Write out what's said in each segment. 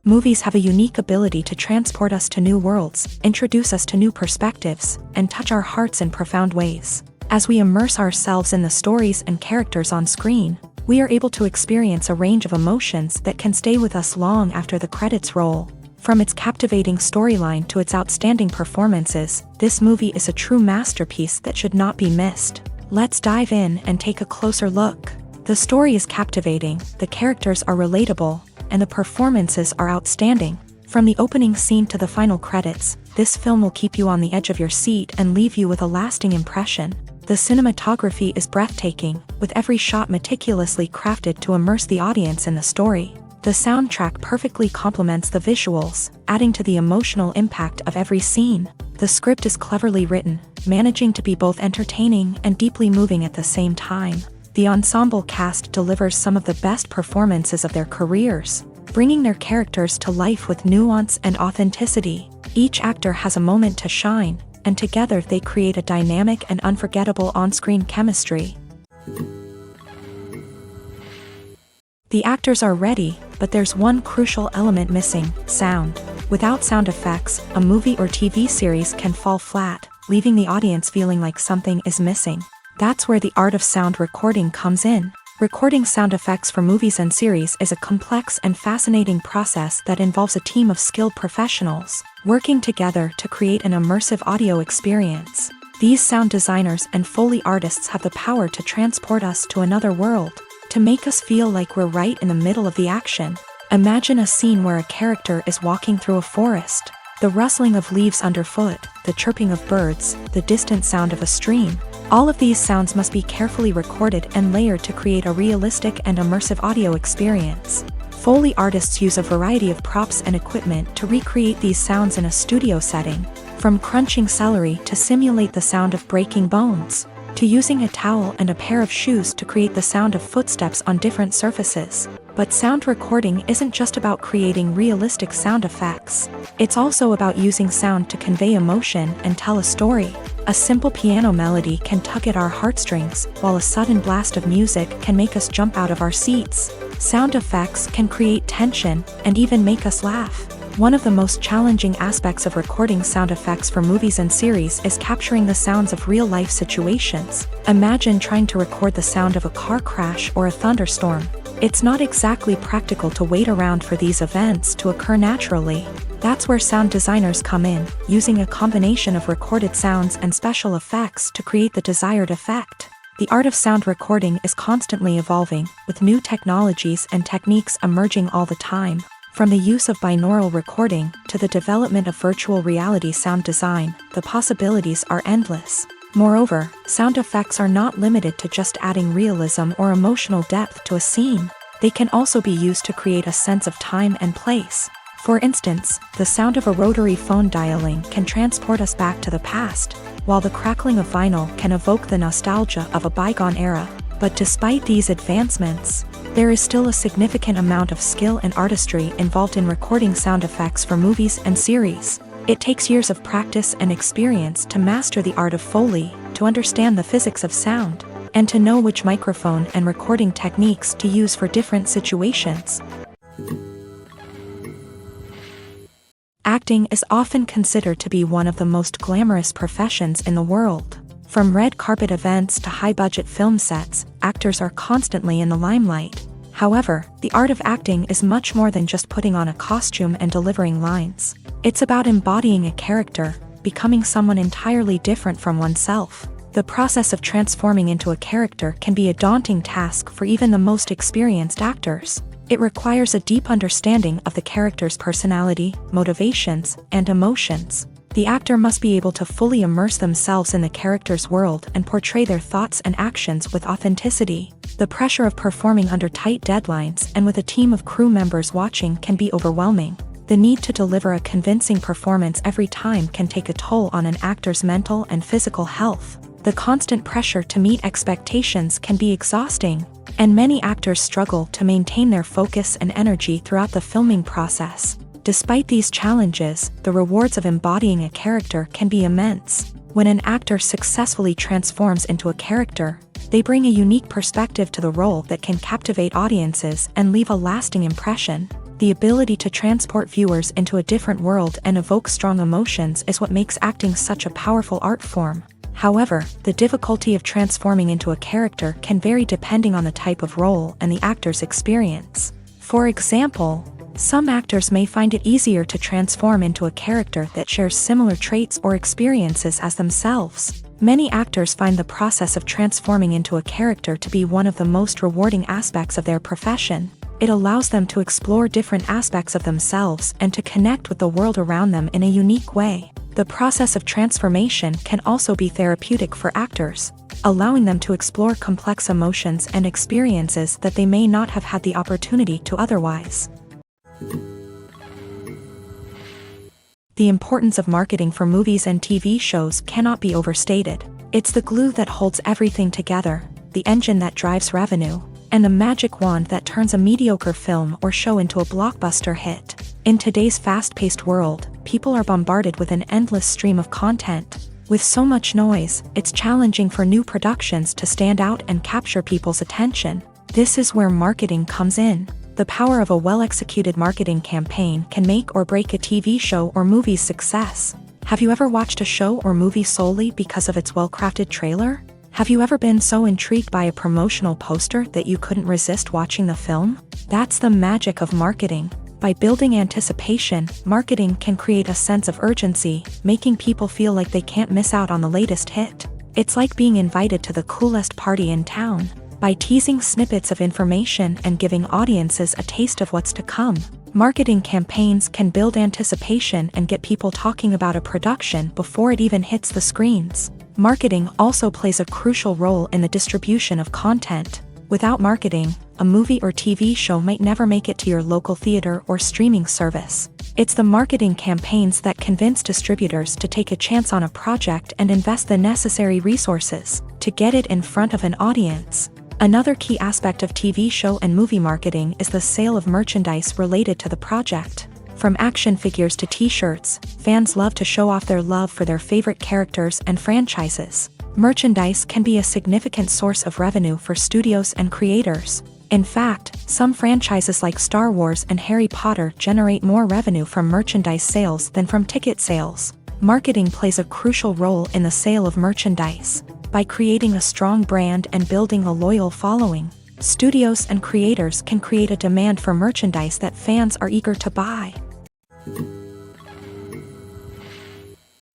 Movies have a unique ability to transport us to new worlds, introduce us to new perspectives, and touch our hearts in profound ways. As we immerse ourselves in the stories and characters on screen, we are able to experience a range of emotions that can stay with us long after the credits roll. From its captivating storyline to its outstanding performances, this movie is a true masterpiece that should not be missed. Let's dive in and take a closer look. The story is captivating, the characters are relatable, and the performances are outstanding. From the opening scene to the final credits, this film will keep you on the edge of your seat and leave you with a lasting impression. The cinematography is breathtaking, with every shot meticulously crafted to immerse the audience in the story. The soundtrack perfectly complements the visuals, adding to the emotional impact of every scene. The script is cleverly written, managing to be both entertaining and deeply moving at the same time. The ensemble cast delivers some of the best performances of their careers, bringing their characters to life with nuance and authenticity. Each actor has a moment to shine, and together they create a dynamic and unforgettable on-screen chemistry. The actors are ready, but there's one crucial element missing: sound. Without sound effects, a movie or TV series can fall flat, leaving the audience feeling like something is missing. That's where the art of sound recording comes in. Recording sound effects for movies and series is a complex and fascinating process that involves a team of skilled professionals working together to create an immersive audio experience. These sound designers and Foley artists have the power to transport us to another world, to make us feel like we're right in the middle of the action. Imagine a scene where a character is walking through a forest. The rustling of leaves underfoot, the chirping of birds, the distant sound of a stream. All of these sounds must be carefully recorded and layered to create a realistic and immersive audio experience. Foley artists use a variety of props and equipment to recreate these sounds in a studio setting, from crunching celery to simulate the sound of breaking bones, to using a towel and a pair of shoes to create the sound of footsteps on different surfaces. But sound recording isn't just about creating realistic sound effects. It's also about using sound to convey emotion and tell a story. A simple piano melody can tug at our heartstrings, while a sudden blast of music can make us jump out of our seats. Sound effects can create tension and even make us laugh. One of the most challenging aspects of recording sound effects for movies and series is capturing the sounds of real-life situations. Imagine trying to record the sound of a car crash or a thunderstorm. It's not exactly practical to wait around for these events to occur naturally. That's where sound designers come in, using a combination of recorded sounds and special effects to create the desired effect. The art of sound recording is constantly evolving, with new technologies and techniques emerging all the time. From the use of binaural recording to the development of virtual reality sound design, the possibilities are endless. Moreover, sound effects are not limited to just adding realism or emotional depth to a scene. They can also be used to create a sense of time and place. For instance, the sound of a rotary phone dialing can transport us back to the past, while the crackling of vinyl can evoke the nostalgia of a bygone era. But despite these advancements, there is still a significant amount of skill and artistry involved in recording sound effects for movies and series. It takes years of practice and experience to master the art of Foley, to understand the physics of sound, and to know which microphone and recording techniques to use for different situations. Acting is often considered to be one of the most glamorous professions in the world. From red carpet events to high-budget film sets, actors are constantly in the limelight. However, the art of acting is much more than just putting on a costume and delivering lines. It's about embodying a character, becoming someone entirely different from oneself. The process of transforming into a character can be a daunting task for even the most experienced actors. It requires a deep understanding of the character's personality, motivations, and emotions. The actor must be able to fully immerse themselves in the character's world and portray their thoughts and actions with authenticity. The pressure of performing under tight deadlines and with a team of crew members watching can be overwhelming. The need to deliver a convincing performance every time can take a toll on an actor's mental and physical health. The constant pressure to meet expectations can be exhausting, and many actors struggle to maintain their focus and energy throughout the filming process. Despite these challenges, the rewards of embodying a character can be immense. When an actor successfully transforms into a character, they bring a unique perspective to the role that can captivate audiences and leave a lasting impression. The ability to transport viewers into a different world and evoke strong emotions is what makes acting such a powerful art form. However, the difficulty of transforming into a character can vary depending on the type of role and the actor's experience. For example, some actors may find it easier to transform into a character that shares similar traits or experiences as themselves. Many actors find the process of transforming into a character to be one of the most rewarding aspects of their profession. It allows them to explore different aspects of themselves and to connect with the world around them in a unique way. The process of transformation can also be therapeutic for actors, allowing them to explore complex emotions and experiences that they may not have had the opportunity to otherwise. The importance of marketing for movies and TV shows cannot be overstated. It's the glue that holds everything together, the engine that drives revenue, and the magic wand that turns a mediocre film or show into a blockbuster hit. In today's fast-paced world, people are bombarded with an endless stream of content. With so much noise, it's challenging for new productions to stand out and capture people's attention. This is where marketing comes in. The power of a well-executed marketing campaign can make or break a TV show or movie's success. Have you ever watched a show or movie solely because of its well-crafted trailer? Have you ever been so intrigued by a promotional poster that you couldn't resist watching the film? That's the magic of marketing. By building anticipation, marketing can create a sense of urgency, making people feel like they can't miss out on the latest hit. It's like being invited to the coolest party in town. By teasing snippets of information and giving audiences a taste of what's to come, marketing campaigns can build anticipation and get people talking about a production before it even hits the screens. Marketing also plays a crucial role in the distribution of content. Without marketing, a movie or TV show might never make it to your local theater or streaming service. It's the marketing campaigns that convince distributors to take a chance on a project and invest the necessary resources to get it in front of an audience. Another key aspect of TV show and movie marketing is the sale of merchandise related to the project. From action figures to t-shirts, fans love to show off their love for their favorite characters and franchises. Merchandise can be a significant source of revenue for studios and creators. In fact, some franchises like Star Wars and Harry Potter generate more revenue from merchandise sales than from ticket sales. Marketing plays a crucial role in the sale of merchandise. By creating a strong brand and building a loyal following, studios and creators can create a demand for merchandise that fans are eager to buy.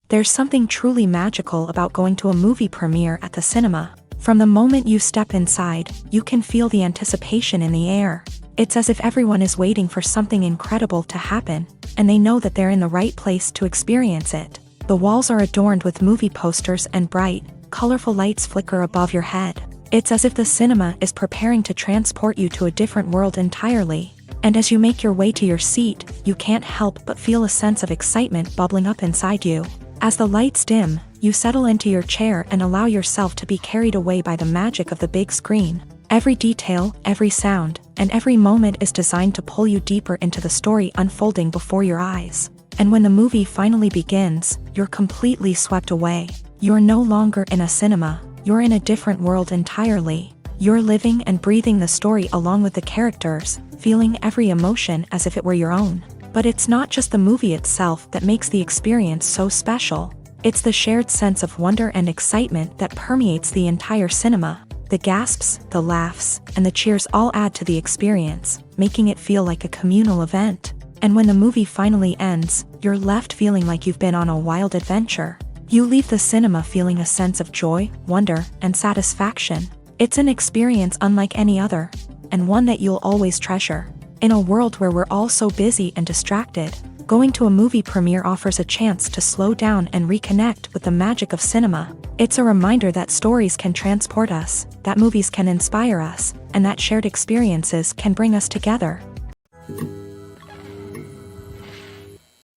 There's something truly magical about going to a movie premiere at the cinema. From the moment you step inside, you can feel the anticipation in the air. It's as if everyone is waiting for something incredible to happen, and they know that they're in the right place to experience it. The walls are adorned with movie posters and bright, colorful lights flicker above your head. It's as if the cinema is preparing to transport you to a different world entirely. And as you make your way to your seat, you can't help but feel a sense of excitement bubbling up inside you. As the lights dim, you settle into your chair and allow yourself to be carried away by the magic of the big screen. Every detail, every sound, and every moment is designed to pull you deeper into the story unfolding before your eyes. And when the movie finally begins, you're completely swept away. You're no longer in a cinema, you're in a different world entirely. You're living and breathing the story along with the characters, feeling every emotion as if it were your own. But it's not just the movie itself that makes the experience so special. It's the shared sense of wonder and excitement that permeates the entire cinema. The gasps, the laughs, and the cheers all add to the experience, making it feel like a communal event. And when the movie finally ends, you're left feeling like you've been on a wild adventure. You leave the cinema feeling a sense of joy, wonder, and satisfaction. It's an experience unlike any other, and one that you'll always treasure. In a world where we're all so busy and distracted, going to a movie premiere offers a chance to slow down and reconnect with the magic of cinema. It's a reminder that stories can transport us, that movies can inspire us, and that shared experiences can bring us together.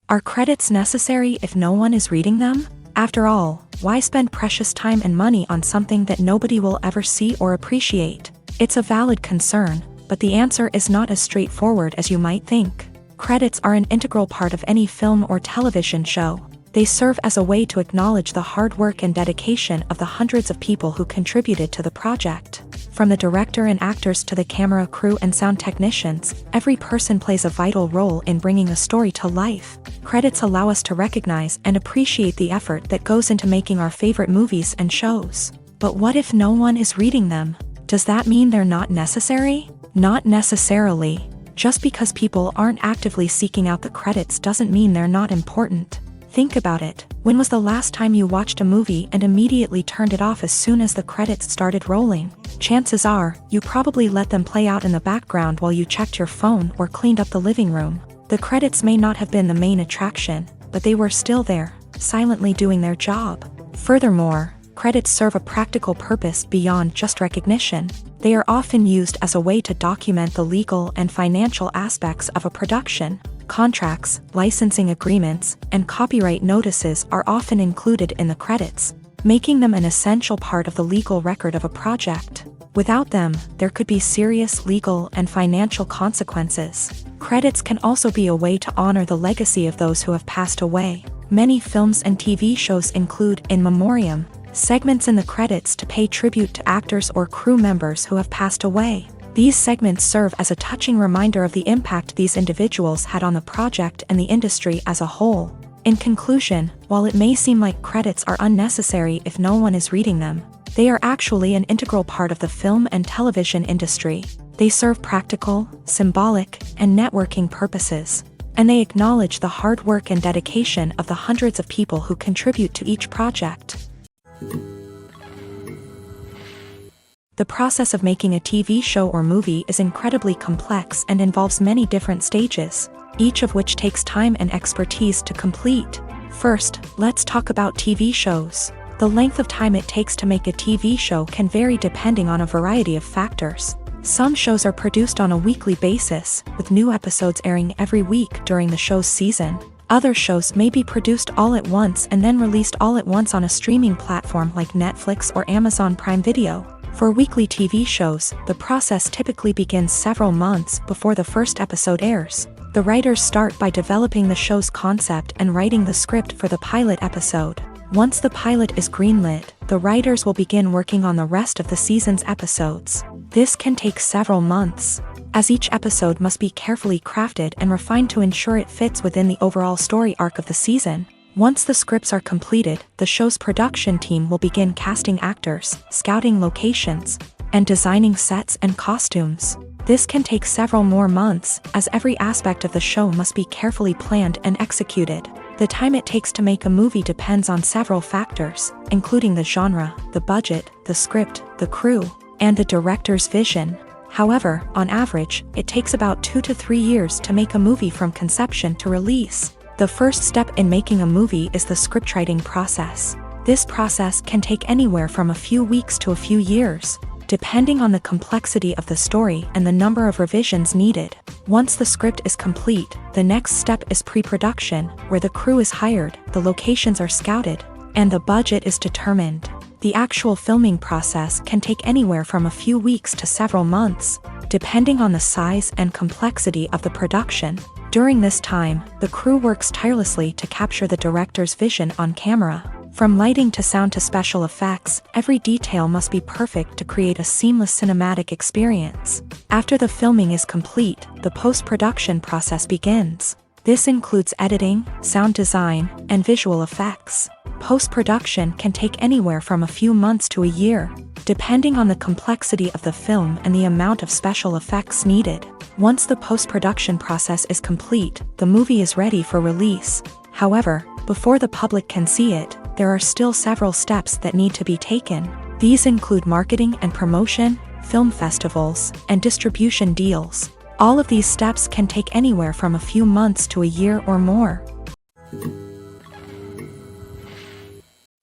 Are credits necessary if no one is reading them? After all, why spend precious time and money on something that nobody will ever see or appreciate? It's a valid concern, but the answer is not as straightforward as you might think. Credits are an integral part of any film or television show. They serve as a way to acknowledge the hard work and dedication of the hundreds of people who contributed to the project. From the director and actors to the camera crew and sound technicians, every person plays a vital role in bringing a story to life. Credits allow us to recognize and appreciate the effort that goes into making our favorite movies and shows. But what if no one is reading them? Does that mean they're not necessary? Not necessarily. Just because people aren't actively seeking out the credits doesn't mean they're not important. Think about it. When was the last time you watched a movie and immediately turned it off as soon as the credits started rolling? Chances are, you probably let them play out in the background while you checked your phone or cleaned up the living room. The credits may not have been the main attraction, but they were still there, silently doing their job. Furthermore, credits serve a practical purpose beyond just recognition. They are often used as a way to document the legal and financial aspects of a production. Contracts, licensing agreements, and copyright notices are often included in the credits, making them an essential part of the legal record of a project. Without them, there could be serious legal and financial consequences. Credits can also be a way to honor the legacy of those who have passed away. Many films and TV shows include in memoriam segments in the credits to pay tribute to actors or crew members who have passed away. These segments serve as a touching reminder of the impact these individuals had on the project and the industry as a whole. In conclusion, while it may seem like credits are unnecessary if no one is reading them, they are actually an integral part of the film and television industry. They serve practical, symbolic, and networking purposes, and they acknowledge the hard work and dedication of the hundreds of people who contribute to each project. The process of making a TV show or movie is incredibly complex and involves many different stages, each of which takes time and expertise to complete. First, let's talk about TV shows. The length of time it takes to make a TV show can vary depending on a variety of factors. Some shows are produced on a weekly basis, with new episodes airing every week during the show's season. Other shows may be produced all at once and then released all at once on a streaming platform like Netflix or Amazon Prime Video. For weekly TV shows, the process typically begins several months before the first episode airs. The writers start by developing the show's concept and writing the script for the pilot episode. Once the pilot is greenlit, the writers will begin working on the rest of the season's episodes. This can take several months, as each episode must be carefully crafted and refined to ensure it fits within the overall story arc of the season. Once the scripts are completed, the show's production team will begin casting actors, scouting locations, and designing sets and costumes. This can take several more months, as every aspect of the show must be carefully planned and executed. The time it takes to make a movie depends on several factors, including the genre, the budget, the script, the crew, and the director's vision. However, on average, it takes about 2 to 3 years to make a movie from conception to release. The first step in making a movie is the scriptwriting process. This process can take anywhere from a few weeks to a few years, depending on the complexity of the story and the number of revisions needed. Once the script is complete, the next step is pre-production, where the crew is hired, the locations are scouted, and the budget is determined. The actual filming process can take anywhere from a few weeks to several months, depending on the size and complexity of the production. During this time, the crew works tirelessly to capture the director's vision on camera. From lighting to sound to special effects, every detail must be perfect to create a seamless cinematic experience. After the filming is complete, the post-production process begins. This includes editing, sound design, and visual effects. Post-production can take anywhere from a few months to a year, depending on the complexity of the film and the amount of special effects needed. Once the post-production process is complete, the movie is ready for release. However, before the public can see it, there are still several steps that need to be taken. These include marketing and promotion, film festivals, and distribution deals. All of these steps can take anywhere from a few months to a year or more.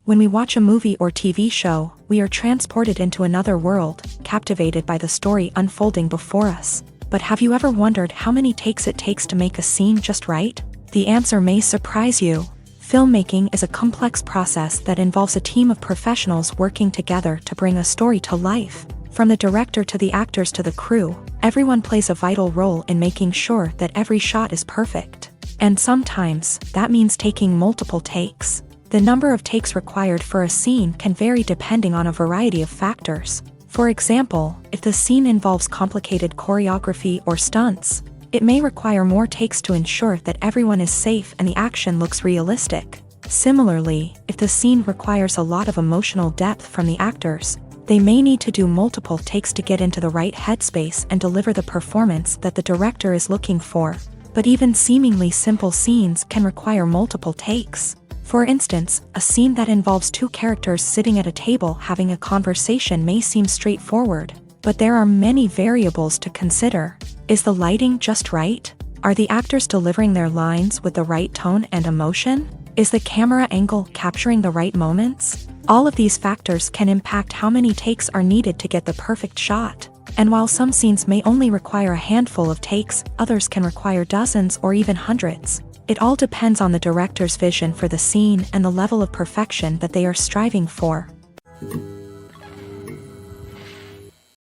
When we watch a movie or TV show, we are transported into another world, captivated by the story unfolding before us. But have you ever wondered how many takes it takes to make a scene just right? The answer may surprise you. Filmmaking is a complex process that involves a team of professionals working together to bring a story to life. From the director to the actors to the crew, everyone plays a vital role in making sure that every shot is perfect. And sometimes, that means taking multiple takes. The number of takes required for a scene can vary depending on a variety of factors. For example, if the scene involves complicated choreography or stunts, it may require more takes to ensure that everyone is safe and the action looks realistic. Similarly, if the scene requires a lot of emotional depth from the actors, they may need to do multiple takes to get into the right headspace and deliver the performance that the director is looking for. But even seemingly simple scenes can require multiple takes. For instance, a scene that involves two characters sitting at a table having a conversation may seem straightforward, but there are many variables to consider. Is the lighting just right? Are the actors delivering their lines with the right tone and emotion? Is the camera angle capturing the right moments? All of these factors can impact how many takes are needed to get the perfect shot. And while some scenes may only require a handful of takes, others can require dozens or even hundreds. It all depends on the director's vision for the scene and the level of perfection that they are striving for.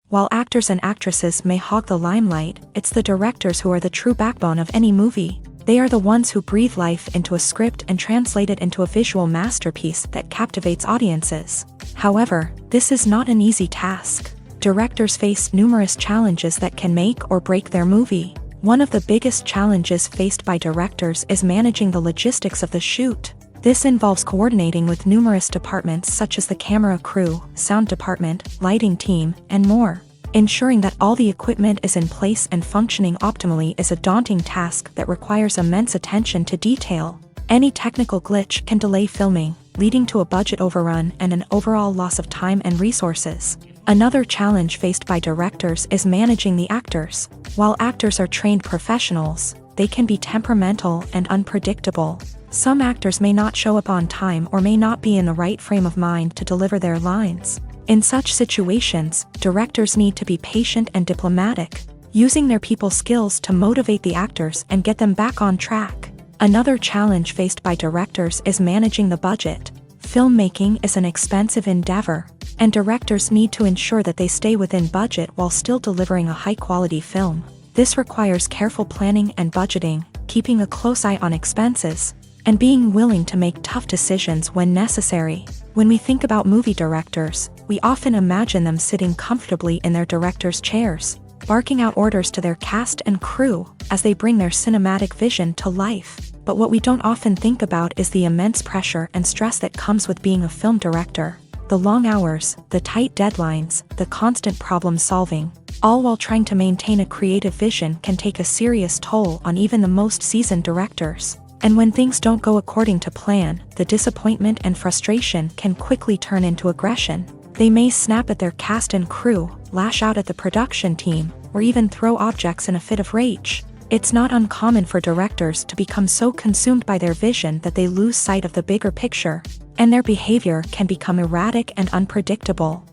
While actors and actresses may hog the limelight, it's the directors who are the true backbone of any movie. They are the ones who breathe life into a script and translate it into a visual masterpiece that captivates audiences. However, this is not an easy task. Directors face numerous challenges that can make or break their movie. One of the biggest challenges faced by directors is managing the logistics of the shoot. This involves coordinating with numerous departments such as the camera crew, sound department, lighting team, and more. Ensuring that all the equipment is in place and functioning optimally is a daunting task that requires immense attention to detail. Any technical glitch can delay filming, leading to a budget overrun and an overall loss of time and resources. Another challenge faced by directors is managing the actors. While actors are trained professionals, they can be temperamental and unpredictable. Some actors may not show up on time or may not be in the right frame of mind to deliver their lines. In such situations, directors need to be patient and diplomatic, using their people skills to motivate the actors and get them back on track. Another challenge faced by directors is managing the budget. Filmmaking is an expensive endeavor, and directors need to ensure that they stay within budget while still delivering a high-quality film. This requires careful planning and budgeting, keeping a close eye on expenses, and being willing to make tough decisions when necessary. When we think about movie directors, we often imagine them sitting comfortably in their director's chairs, barking out orders to their cast and crew as they bring their cinematic vision to life. But what we don't often think about is the immense pressure and stress that comes with being a film director. The long hours, the tight deadlines, the constant problem solving, all while trying to maintain a creative vision can take a serious toll on even the most seasoned directors. And when things don't go according to plan, the disappointment and frustration can quickly turn into aggression. They may snap at their cast and crew, lash out at the production team, or even throw objects in a fit of rage. It's not uncommon for directors to become so consumed by their vision that they lose sight of the bigger picture, and their behavior can become erratic and unpredictable.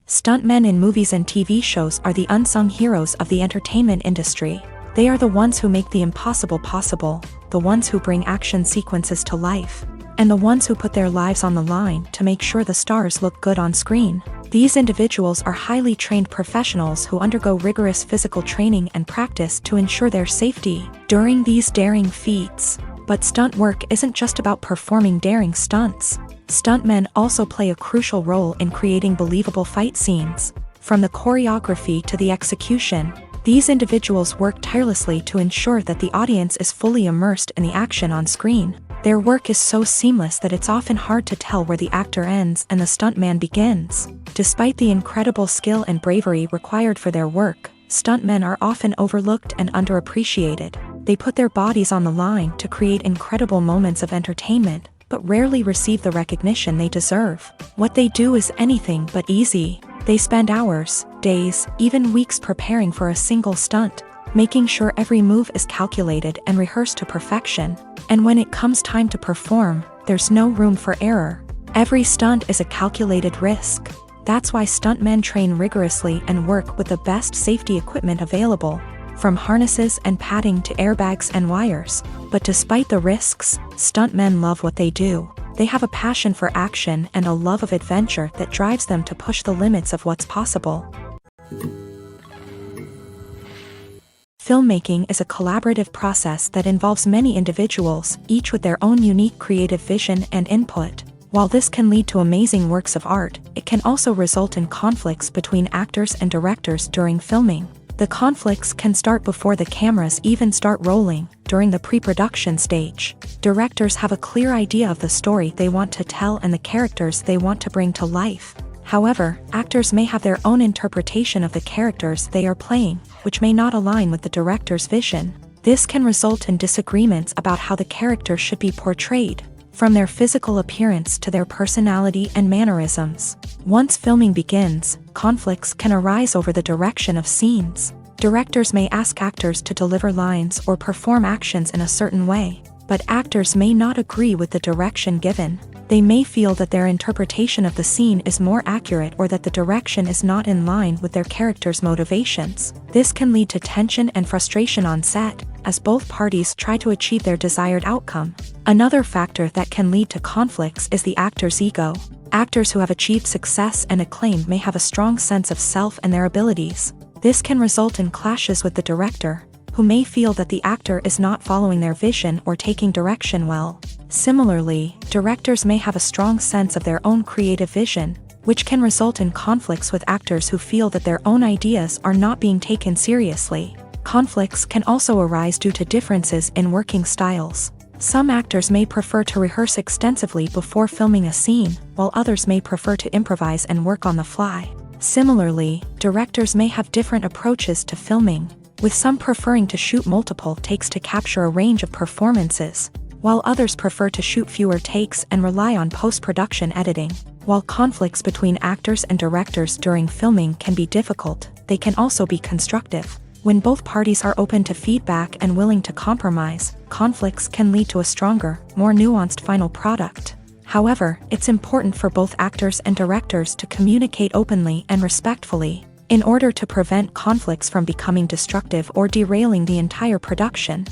Stuntmen in movies and TV shows are the unsung heroes of the entertainment industry. They are the ones who make the impossible possible, the ones who bring action sequences to life, and the ones who put their lives on the line to make sure the stars look good on screen. These individuals are highly trained professionals who undergo rigorous physical training and practice to ensure their safety during these daring feats. But stunt work isn't just about performing daring stunts. Stuntmen also play a crucial role in creating believable fight scenes. From the choreography to the execution, these individuals work tirelessly to ensure that the audience is fully immersed in the action on screen. Their work is so seamless that it's often hard to tell where the actor ends and the stuntman begins. Despite the incredible skill and bravery required for their work, stuntmen are often overlooked and underappreciated. They put their bodies on the line to create incredible moments of entertainment, but rarely receive the recognition they deserve. What they do is anything but easy. They spend hours, days, even weeks preparing for a single stunt, making sure every move is calculated and rehearsed to perfection. And when it comes time to perform, there's no room for error. Every stunt is a calculated risk. That's why stuntmen train rigorously and work with the best safety equipment available, from harnesses and padding to airbags and wires. But despite the risks, stuntmen love what they do. They have a passion for action and a love of adventure that drives them to push the limits of what's possible. Filmmaking is a collaborative process that involves many individuals, each with their own unique creative vision and input. While this can lead to amazing works of art, it can also result in conflicts between actors and directors during filming. The conflicts can start before the cameras even start rolling, during the pre-production stage. Directors have a clear idea of the story they want to tell and the characters they want to bring to life. However, actors may have their own interpretation of the characters they are playing, which may not align with the director's vision. This can result in disagreements about how the character should be portrayed, from their physical appearance to their personality and mannerisms. Once filming begins, conflicts can arise over the direction of scenes. Directors may ask actors to deliver lines or perform actions in a certain way, but actors may not agree with the direction given. They may feel that their interpretation of the scene is more accurate or that the direction is not in line with their character's motivations. This can lead to tension and frustration on set, as both parties try to achieve their desired outcome. Another factor that can lead to conflicts is the actor's ego. Actors who have achieved success and acclaim may have a strong sense of self and their abilities. This can result in clashes with the director, who may feel that the actor is not following their vision or taking direction well. Similarly, directors may have a strong sense of their own creative vision, which can result in conflicts with actors who feel that their own ideas are not being taken seriously. Conflicts can also arise due to differences in working styles. Some actors may prefer to rehearse extensively before filming a scene, while others may prefer to improvise and work on the fly. Similarly, directors may have different approaches to filming, with some preferring to shoot multiple takes to capture a range of performances, while others prefer to shoot fewer takes and rely on post-production editing. While conflicts between actors and directors during filming can be difficult, they can also be constructive. When both parties are open to feedback and willing to compromise, conflicts can lead to a stronger, more nuanced final product. However, it's important for both actors and directors to communicate openly and respectfully, in order to prevent conflicts from becoming destructive or derailing the entire production.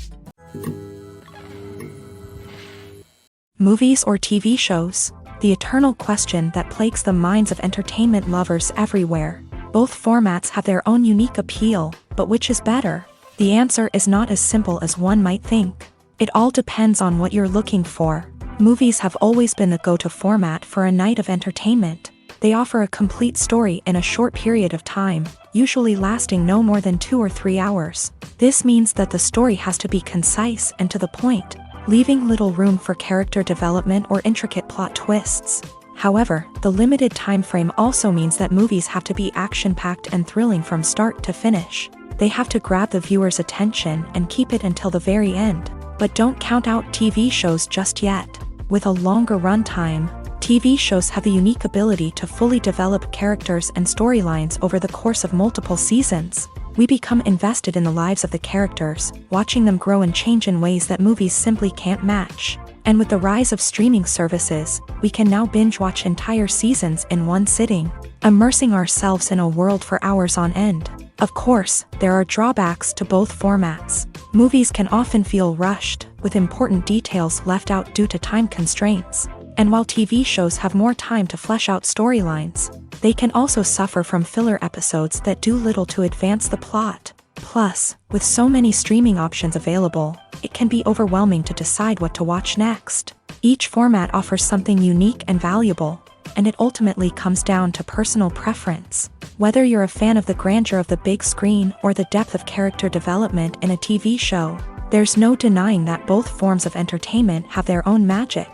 Movies or TV shows? The eternal question that plagues the minds of entertainment lovers everywhere. Both formats have their own unique appeal, but which is better? The answer is not as simple as one might think. It all depends on what you're looking for. Movies have always been the go-to format for a night of entertainment. They offer a complete story in a short period of time, usually lasting no more than 2 or 3 hours. This means that the story has to be concise and to the point, leaving little room for character development or intricate plot twists. However, the limited time frame also means that movies have to be action-packed and thrilling from start to finish. They have to grab the viewer's attention and keep it until the very end. But don't count out TV shows just yet. With a longer runtime, TV shows have the unique ability to fully develop characters and storylines over the course of multiple seasons. We become invested in the lives of the characters, watching them grow and change in ways that movies simply can't match. And with the rise of streaming services, we can now binge-watch entire seasons in one sitting, immersing ourselves in a world for hours on end. Of course, there are drawbacks to both formats. Movies can often feel rushed, with important details left out due to time constraints. And while TV shows have more time to flesh out storylines, they can also suffer from filler episodes that do little to advance the plot. Plus, with so many streaming options available, it can be overwhelming to decide what to watch next. Each format offers something unique and valuable, and it ultimately comes down to personal preference. Whether you're a fan of the grandeur of the big screen or the depth of character development in a TV show, there's no denying that both forms of entertainment have their own magic.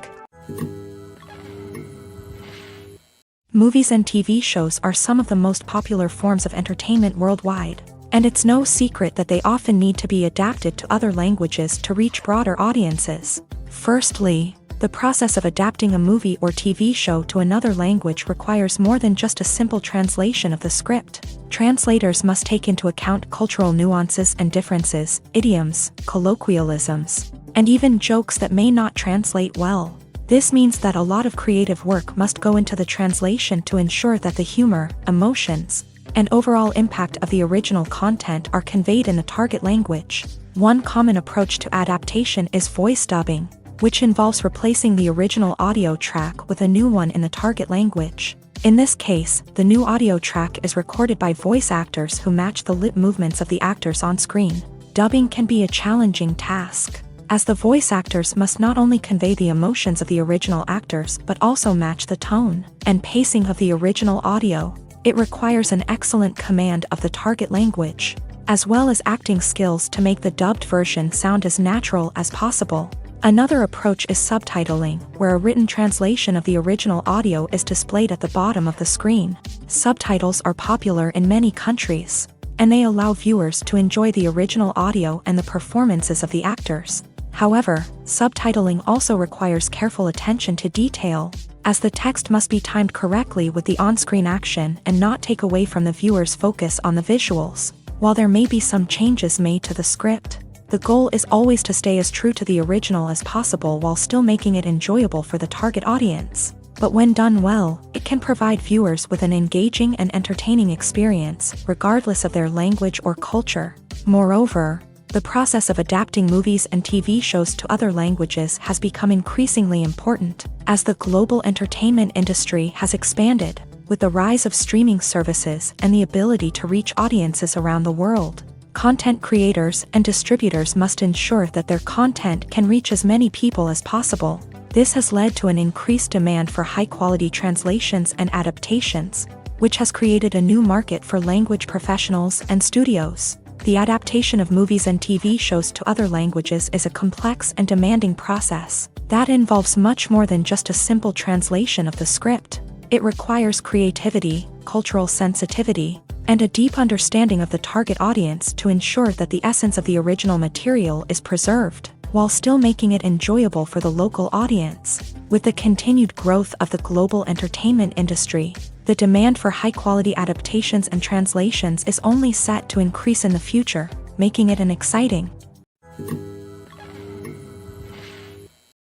Movies and TV shows are some of the most popular forms of entertainment worldwide, and it's no secret that they often need to be adapted to other languages to reach broader audiences. Firstly, the process of adapting a movie or TV show to another language requires more than just a simple translation of the script. Translators must take into account cultural nuances and differences, idioms, colloquialisms, and even jokes that may not translate well. This means that a lot of creative work must go into the translation to ensure that the humor, emotions, and overall impact of the original content are conveyed in the target language. One common approach to adaptation is voice dubbing, which involves replacing the original audio track with a new one in the target language. In this case, the new audio track is recorded by voice actors who match the lip movements of the actors on screen. Dubbing can be a challenging task, as the voice actors must not only convey the emotions of the original actors but also match the tone and pacing of the original audio. It requires an excellent command of the target language, as well as acting skills to make the dubbed version sound as natural as possible. Another approach is subtitling, where a written translation of the original audio is displayed at the bottom of the screen. Subtitles are popular in many countries, and they allow viewers to enjoy the original audio and the performances of the actors. However, subtitling also requires careful attention to detail, as the text must be timed correctly with the on-screen action and not take away from the viewer's focus on the visuals. While there may be some changes made to the script, the goal is always to stay as true to the original as possible while still making it enjoyable for the target audience. But when done well, it can provide viewers with an engaging and entertaining experience, regardless of their language or culture. Moreover, the process of adapting movies and TV shows to other languages has become increasingly important, as the global entertainment industry has expanded, with the rise of streaming services and the ability to reach audiences around the world. Content creators and distributors must ensure that their content can reach as many people as possible. This has led to an increased demand for high-quality translations and adaptations, which has created a new market for language professionals and studios. The adaptation of movies and TV shows to other languages is a complex and demanding process that involves much more than just a simple translation of the script. It requires creativity, cultural sensitivity, and a deep understanding of the target audience to ensure that the essence of the original material is preserved, while still making it enjoyable for the local audience. With the continued growth of the global entertainment industry, the demand for high-quality adaptations and translations is only set to increase in the future, making it an exciting.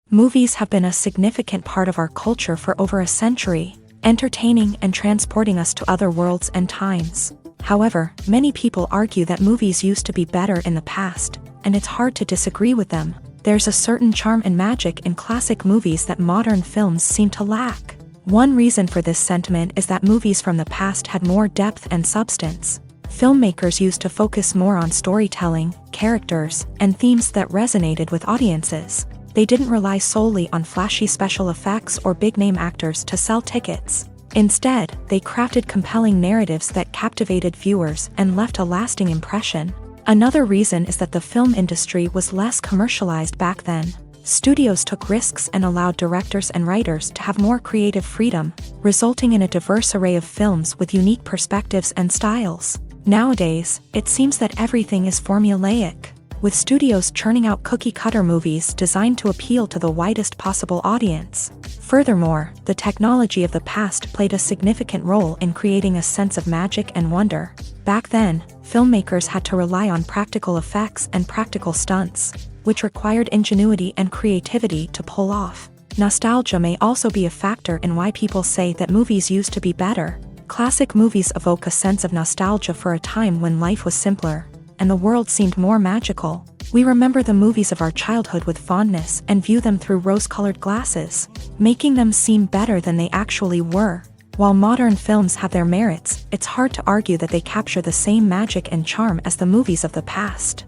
Movies have been a significant part of our culture for over a century, entertaining and transporting us to other worlds and times. However, many people argue that movies used to be better in the past, and it's hard to disagree with them. There's a certain charm and magic in classic movies that modern films seem to lack. One reason for this sentiment is that movies from the past had more depth and substance. Filmmakers used to focus more on storytelling, characters, and themes that resonated with audiences. They didn't rely solely on flashy special effects or big-name actors to sell tickets. Instead, they crafted compelling narratives that captivated viewers and left a lasting impression. Another reason is that the film industry was less commercialized back then. Studios took risks and allowed directors and writers to have more creative freedom, resulting in a diverse array of films with unique perspectives and styles. Nowadays, it seems that everything is formulaic, with studios churning out cookie-cutter movies designed to appeal to the widest possible audience. Furthermore, the technology of the past played a significant role in creating a sense of magic and wonder. Back then, filmmakers had to rely on practical effects and practical stunts, which required ingenuity and creativity to pull off. Nostalgia may also be a factor in why people say that movies used to be better. Classic movies evoke a sense of nostalgia for a time when life was simpler, and the world seemed more magical. We remember the movies of our childhood with fondness and view them through rose-colored glasses, making them seem better than they actually were. While modern films have their merits, it's hard to argue that they capture the same magic and charm as the movies of the past.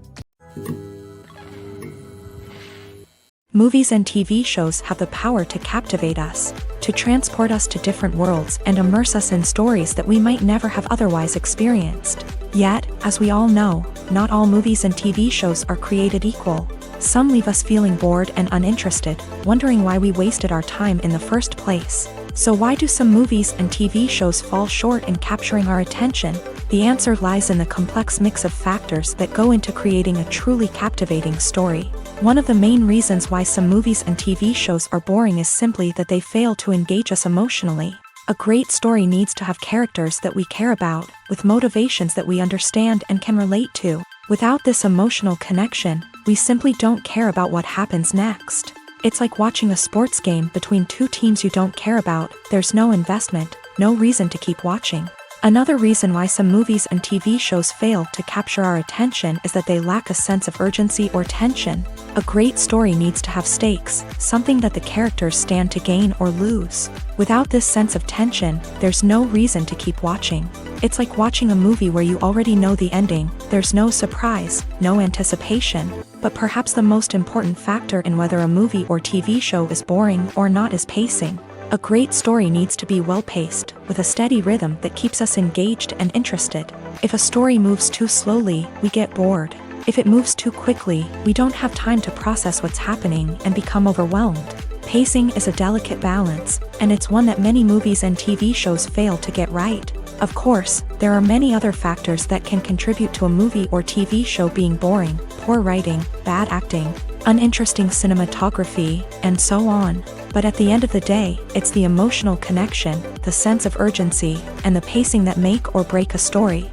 Movies and TV shows have the power to captivate us, to transport us to different worlds and immerse us in stories that we might never have otherwise experienced. Yet, as we all know, not all movies and TV shows are created equal. Some leave us feeling bored and uninterested, wondering why we wasted our time in the first place. So why do some movies and TV shows fall short in capturing our attention? The answer lies in the complex mix of factors that go into creating a truly captivating story. One of the main reasons why some movies and TV shows are boring is simply that they fail to engage us emotionally. A great story needs to have characters that we care about, with motivations that we understand and can relate to. Without this emotional connection, we simply don't care about what happens next. It's like watching a sports game between two teams you don't care about. There's no investment, no reason to keep watching. Another reason why some movies and TV shows fail to capture our attention is that they lack a sense of urgency or tension. A great story needs to have stakes, something that the characters stand to gain or lose. Without this sense of tension, there's no reason to keep watching. It's like watching a movie where you already know the ending, there's no surprise, no anticipation. But perhaps the most important factor in whether a movie or TV show is boring or not is pacing. A great story needs to be well-paced, with a steady rhythm that keeps us engaged and interested. If a story moves too slowly, we get bored. If it moves too quickly, we don't have time to process what's happening and become overwhelmed. Pacing is a delicate balance, and it's one that many movies and TV shows fail to get right. Of course, there are many other factors that can contribute to a movie or TV show being boring: poor writing, bad acting, uninteresting cinematography, and so on. But at the end of the day, it's the emotional connection, the sense of urgency, and the pacing that make or break a story.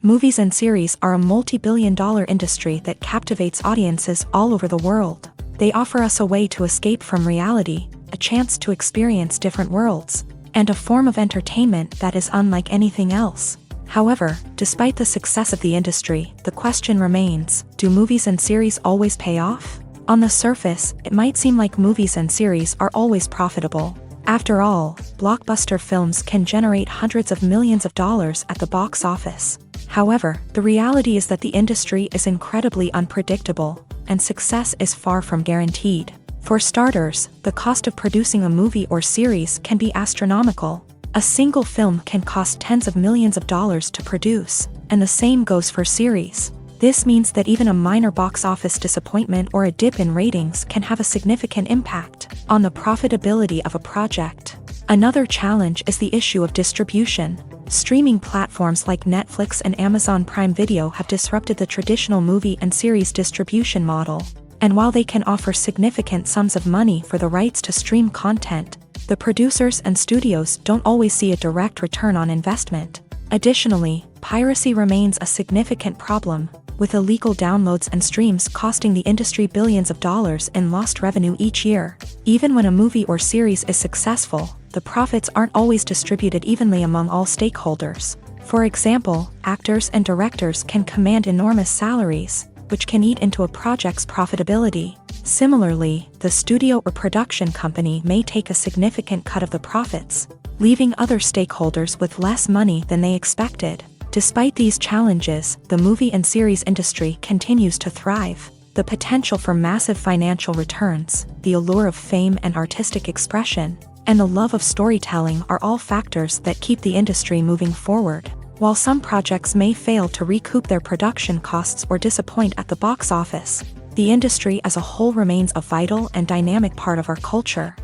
Movies and series are a multi-billion-dollar industry that captivates audiences all over the world. They offer us a way to escape from reality, a chance to experience different worlds, and a form of entertainment that is unlike anything else. However, despite the success of the industry, the question remains: do movies and series always pay off? On the surface, it might seem like movies and series are always profitable. After all, blockbuster films can generate hundreds of millions of dollars at the box office. However, the reality is that the industry is incredibly unpredictable, and success is far from guaranteed. For starters, the cost of producing a movie or series can be astronomical. A single film can cost tens of millions of dollars to produce, and the same goes for series. This means that even a minor box office disappointment or a dip in ratings can have a significant impact on the profitability of a project. Another challenge is the issue of distribution. Streaming platforms like Netflix and Amazon Prime Video have disrupted the traditional movie and series distribution model. And while they can offer significant sums of money for the rights to stream content, the producers and studios don't always see a direct return on investment. Additionally, piracy remains a significant problem, with illegal downloads and streams costing the industry billions of dollars in lost revenue each year. Even when a movie or series is successful, the profits aren't always distributed evenly among all stakeholders. For example, actors and directors can command enormous salaries, which can eat into a project's profitability. Similarly, the studio or production company may take a significant cut of the profits, leaving other stakeholders with less money than they expected. Despite these challenges, the movie and series industry continues to thrive. The potential for massive financial returns, the allure of fame and artistic expression, and the love of storytelling are all factors that keep the industry moving forward. While some projects may fail to recoup their production costs or disappoint at the box office, the industry as a whole remains a vital and dynamic part of our culture.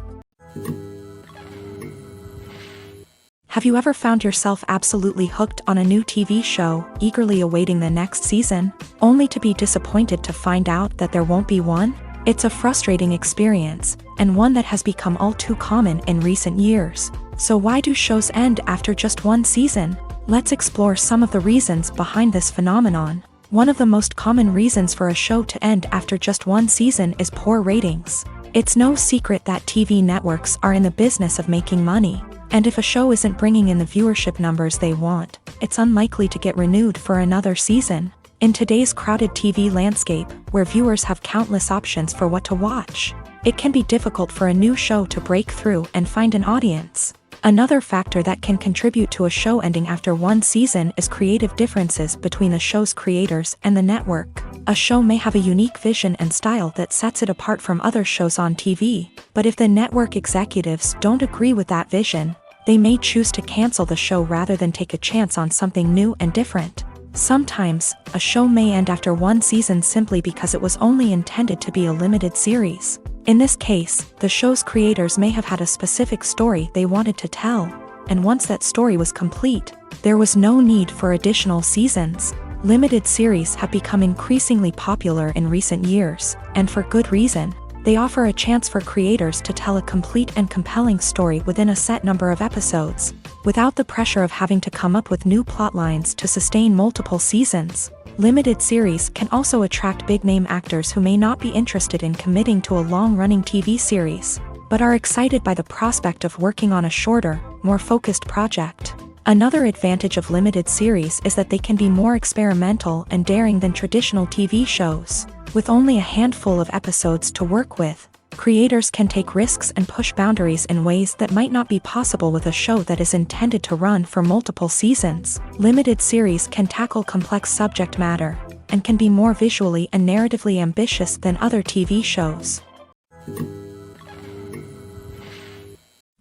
Have you ever found yourself absolutely hooked on a new TV show, eagerly awaiting the next season, only to be disappointed to find out that there won't be one? It's a frustrating experience, and one that has become all too common in recent years. So why do shows end after just one season? Let's explore some of the reasons behind this phenomenon. One of the most common reasons for a show to end after just one season is poor ratings. It's no secret that TV networks are in the business of making money. And if a show isn't bringing in the viewership numbers they want, it's unlikely to get renewed for another season. In today's crowded TV landscape, where viewers have countless options for what to watch, it can be difficult for a new show to break through and find an audience. Another factor that can contribute to a show ending after one season is creative differences between the show's creators and the network. A show may have a unique vision and style that sets it apart from other shows on TV, but if the network executives don't agree with that vision, they may choose to cancel the show rather than take a chance on something new and different. Sometimes, a show may end after one season simply because it was only intended to be a limited series. In this case, the show's creators may have had a specific story they wanted to tell, and once that story was complete, there was no need for additional seasons. Limited series have become increasingly popular in recent years, and for good reason. They offer a chance for creators to tell a complete and compelling story within a set number of episodes, without the pressure of having to come up with new plotlines to sustain multiple seasons. Limited series can also attract big-name actors who may not be interested in committing to a long-running TV series, but are excited by the prospect of working on a shorter, more focused project. Another advantage of limited series is that they can be more experimental and daring than traditional TV shows. With only a handful of episodes to work with, creators can take risks and push boundaries in ways that might not be possible with a show that is intended to run for multiple seasons. Limited series can tackle complex subject matter and can be more visually and narratively ambitious than other TV shows.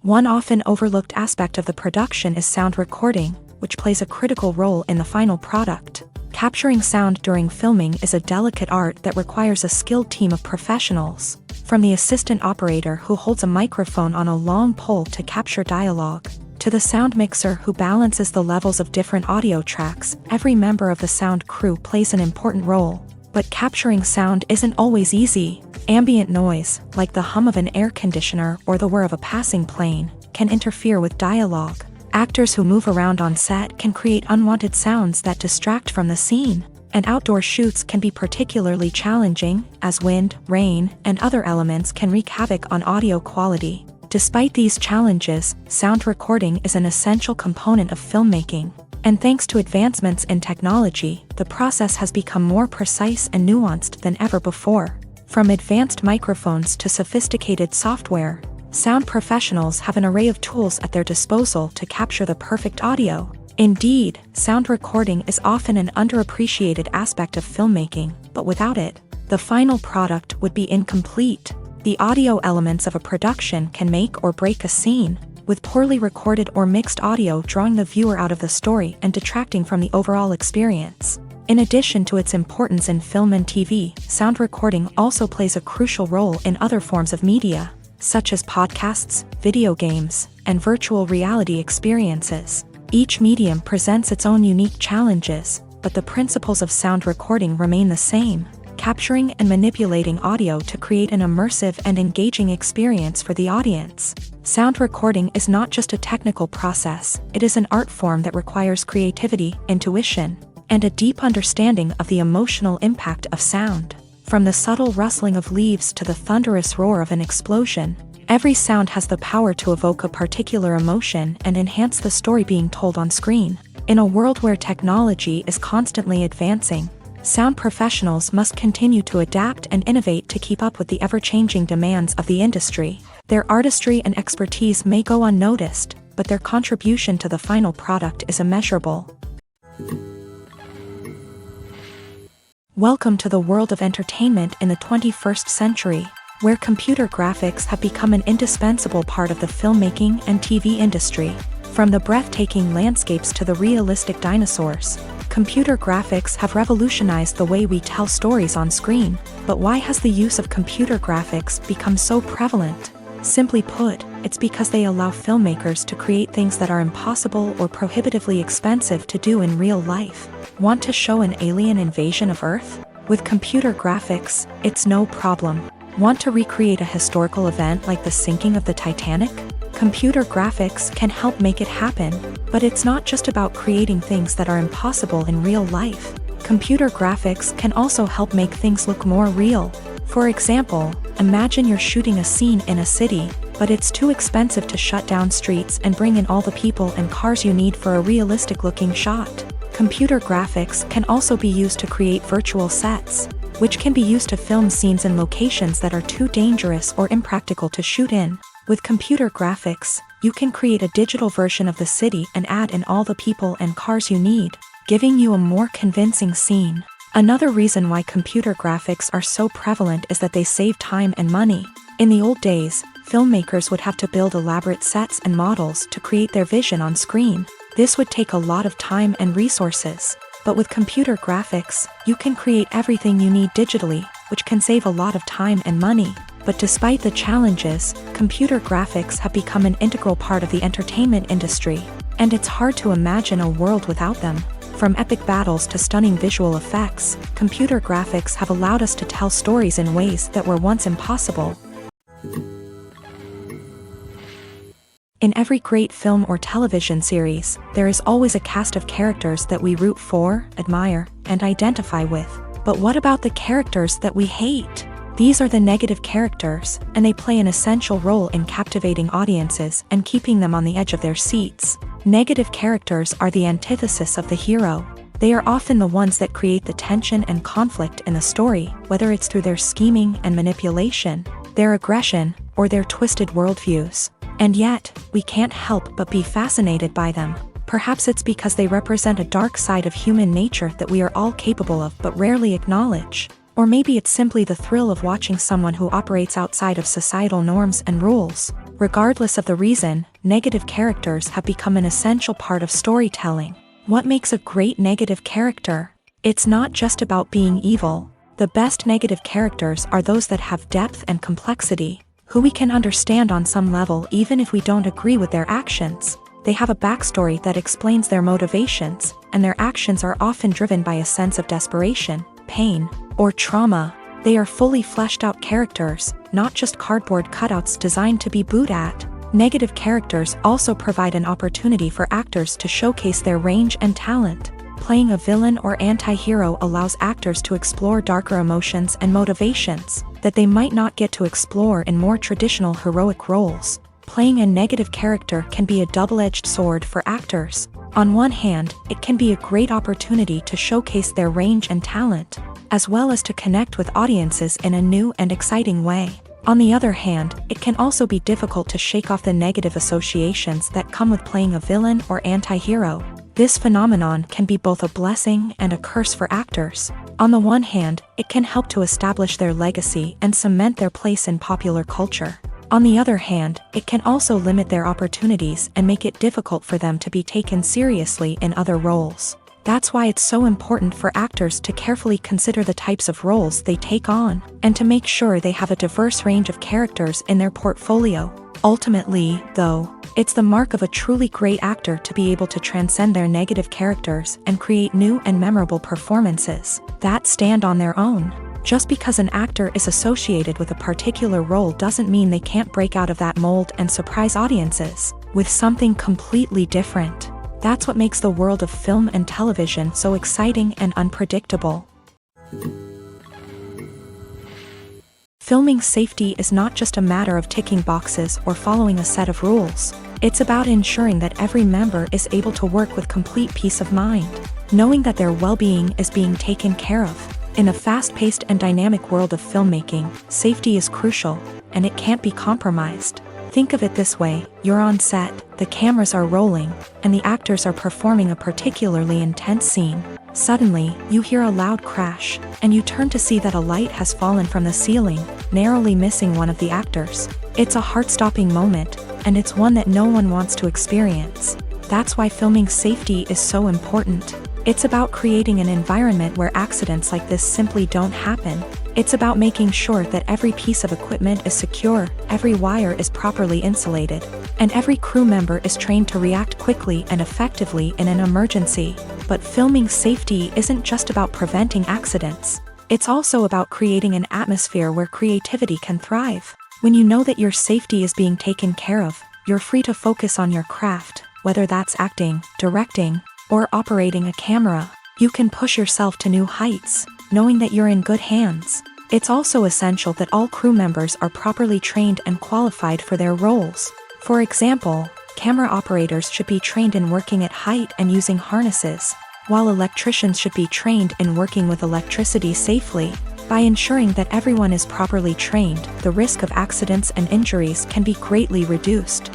One often overlooked aspect of the production is sound recording, which plays a critical role in the final product. Capturing sound during filming is a delicate art that requires a skilled team of professionals, from the assistant operator who holds a microphone on a long pole to capture dialogue, to the sound mixer who balances the levels of different audio tracks. Every member of the sound crew plays an important role. But capturing sound isn't always easy. Ambient noise, like the hum of an air conditioner or the whir of a passing plane, can interfere with dialogue. Actors who move around on set can create unwanted sounds that distract from the scene. And outdoor shoots can be particularly challenging, as wind, rain, and other elements can wreak havoc on audio quality. Despite these challenges, sound recording is an essential component of filmmaking. And thanks to advancements in technology, the process has become more precise and nuanced than ever before. From advanced microphones to sophisticated software, sound professionals have an array of tools at their disposal to capture the perfect audio. Indeed, sound recording is often an underappreciated aspect of filmmaking, but without it, the final product would be incomplete. The audio elements of a production can make or break a scene, with poorly recorded or mixed audio drawing the viewer out of the story and detracting from the overall experience. In addition to its importance in film and TV, sound recording also plays a crucial role in other forms of media, such as podcasts, video games, and virtual reality experiences. Each medium presents its own unique challenges, but the principles of sound recording remain the same: capturing and manipulating audio to create an immersive and engaging experience for the audience. Sound recording is not just a technical process, it is an art form that requires creativity, intuition, and a deep understanding of the emotional impact of sound. From the subtle rustling of leaves to the thunderous roar of an explosion, every sound has the power to evoke a particular emotion and enhance the story being told on screen. In a world where technology is constantly advancing, sound professionals must continue to adapt and innovate to keep up with the ever-changing demands of the industry. Their artistry and expertise may go unnoticed, but their contribution to the final product is immeasurable. Welcome to the world of entertainment in the 21st century, where computer graphics have become an indispensable part of the filmmaking and TV industry. From the breathtaking landscapes to the realistic dinosaurs, computer graphics have revolutionized the way we tell stories on screen. But why has the use of computer graphics become so prevalent? Simply put, it's because they allow filmmakers to create things that are impossible or prohibitively expensive to do in real life. Want to show an alien invasion of Earth? With computer graphics, it's no problem. Want to recreate a historical event like the sinking of the Titanic? Computer graphics can help make it happen, but it's not just about creating things that are impossible in real life. Computer graphics can also help make things look more real. For example, imagine you're shooting a scene in a city, but it's too expensive to shut down streets and bring in all the people and cars you need for a realistic-looking shot. Computer graphics can also be used to create virtual sets, which can be used to film scenes in locations that are too dangerous or impractical to shoot in. With computer graphics, you can create a digital version of the city and add in all the people and cars you need, giving you a more convincing scene. Another reason why computer graphics are so prevalent is that they save time and money. In the old days, filmmakers would have to build elaborate sets and models to create their vision on screen. This would take a lot of time and resources. But with computer graphics, you can create everything you need digitally, which can save a lot of time and money. But despite the challenges, computer graphics have become an integral part of the entertainment industry, and it's hard to imagine a world without them. From epic battles to stunning visual effects, computer graphics have allowed us to tell stories in ways that were once impossible. In every great film or television series, there is always a cast of characters that we root for, admire, and identify with. But what about the characters that we hate? These are the negative characters, and they play an essential role in captivating audiences and keeping them on the edge of their seats. Negative characters are the antithesis of the hero. They are often the ones that create the tension and conflict in the story, whether it's through their scheming and manipulation, their aggression, or their twisted worldviews. And yet, we can't help but be fascinated by them. Perhaps it's because they represent a dark side of human nature that we are all capable of but rarely acknowledge. Or maybe it's simply the thrill of watching someone who operates outside of societal norms and rules. Regardless of the reason, negative characters have become an essential part of storytelling. What makes a great negative character? It's not just about being evil. The best negative characters are those that have depth and complexity, who we can understand on some level even if we don't agree with their actions. They have a backstory that explains their motivations, and their actions are often driven by a sense of desperation, pain, or trauma. They are fully fleshed out characters, not just cardboard cutouts designed to be booed at. Negative characters also provide an opportunity for actors to showcase their range and talent. Playing a villain or anti-hero allows actors to explore darker emotions and motivations that they might not get to explore in more traditional heroic roles. Playing a negative character can be a double-edged sword for actors. On one hand, it can be a great opportunity to showcase their range and talent, as well as to connect with audiences in a new and exciting way. On the other hand, it can also be difficult to shake off the negative associations that come with playing a villain or anti-hero. This phenomenon can be both a blessing and a curse for actors. On the one hand, it can help to establish their legacy and cement their place in popular culture. On the other hand, it can also limit their opportunities and make it difficult for them to be taken seriously in other roles. That's why it's so important for actors to carefully consider the types of roles they take on, and to make sure they have a diverse range of characters in their portfolio. Ultimately, though, it's the mark of a truly great actor to be able to transcend their negative characters and create new and memorable performances that stand on their own. Just because an actor is associated with a particular role doesn't mean they can't break out of that mold and surprise audiences with something completely different. That's what makes the world of film and television so exciting and unpredictable. Filming safety is not just a matter of ticking boxes or following a set of rules. It's about ensuring that every member is able to work with complete peace of mind, knowing that their well-being is being taken care of. In a fast-paced and dynamic world of filmmaking, safety is crucial, and it can't be compromised. Think of it this way: you're on set, the cameras are rolling, and the actors are performing a particularly intense scene. Suddenly, you hear a loud crash, and you turn to see that a light has fallen from the ceiling, narrowly missing one of the actors. It's a heart-stopping moment, and it's one that no one wants to experience. That's why filming safety is so important. It's about creating an environment where accidents like this simply don't happen. It's about making sure that every piece of equipment is secure, every wire is properly insulated, and every crew member is trained to react quickly and effectively in an emergency. But filming safety isn't just about preventing accidents. It's also about creating an atmosphere where creativity can thrive. When you know that your safety is being taken care of, you're free to focus on your craft, whether that's acting, directing, or operating a camera. You can push yourself to new heights, knowing that you're in good hands. It's also essential that all crew members are properly trained and qualified for their roles. For example, camera operators should be trained in working at height and using harnesses, while electricians should be trained in working with electricity safely. By ensuring that everyone is properly trained, the risk of accidents and injuries can be greatly reduced.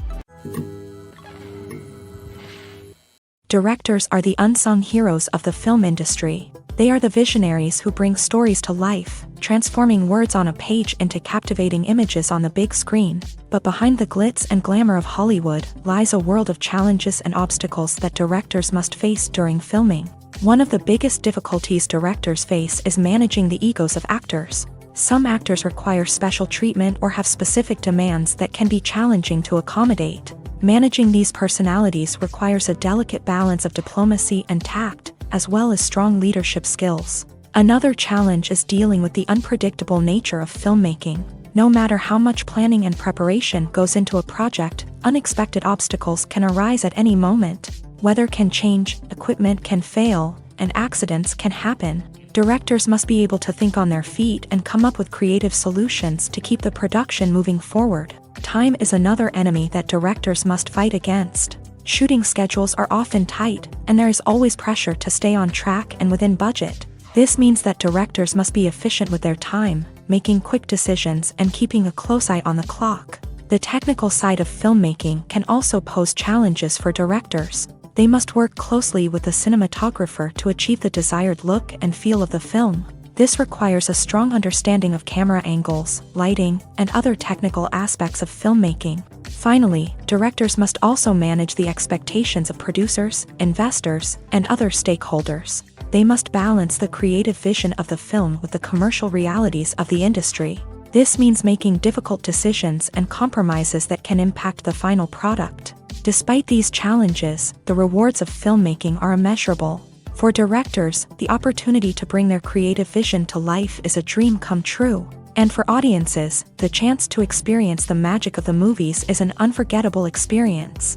Directors are the unsung heroes of the film industry. They are the visionaries who bring stories to life, transforming words on a page into captivating images on the big screen. But behind the glitz and glamour of Hollywood lies a world of challenges and obstacles that directors must face during filming. One of the biggest difficulties directors face is managing the egos of actors. Some actors require special treatment or have specific demands that can be challenging to accommodate. Managing these personalities requires a delicate balance of diplomacy and tact, as well as strong leadership skills. Another challenge is dealing with the unpredictable nature of filmmaking. No matter how much planning and preparation goes into a project, unexpected obstacles can arise at any moment. Weather can change, equipment can fail, and accidents can happen. Directors must be able to think on their feet and come up with creative solutions to keep the production moving forward. Time is another enemy that directors must fight against. Shooting schedules are often tight, and there is always pressure to stay on track and within budget. This means that directors must be efficient with their time, making quick decisions and keeping a close eye on the clock. The technical side of filmmaking can also pose challenges for directors. They must work closely with the cinematographer to achieve the desired look and feel of the film. This requires a strong understanding of camera angles, lighting, and other technical aspects of filmmaking. Finally, directors must also manage the expectations of producers, investors, and other stakeholders. They must balance the creative vision of the film with the commercial realities of the industry. This means making difficult decisions and compromises that can impact the final product. Despite these challenges, the rewards of filmmaking are immeasurable. For directors, the opportunity to bring their creative vision to life is a dream come true. And for audiences, the chance to experience the magic of the movies is an unforgettable experience.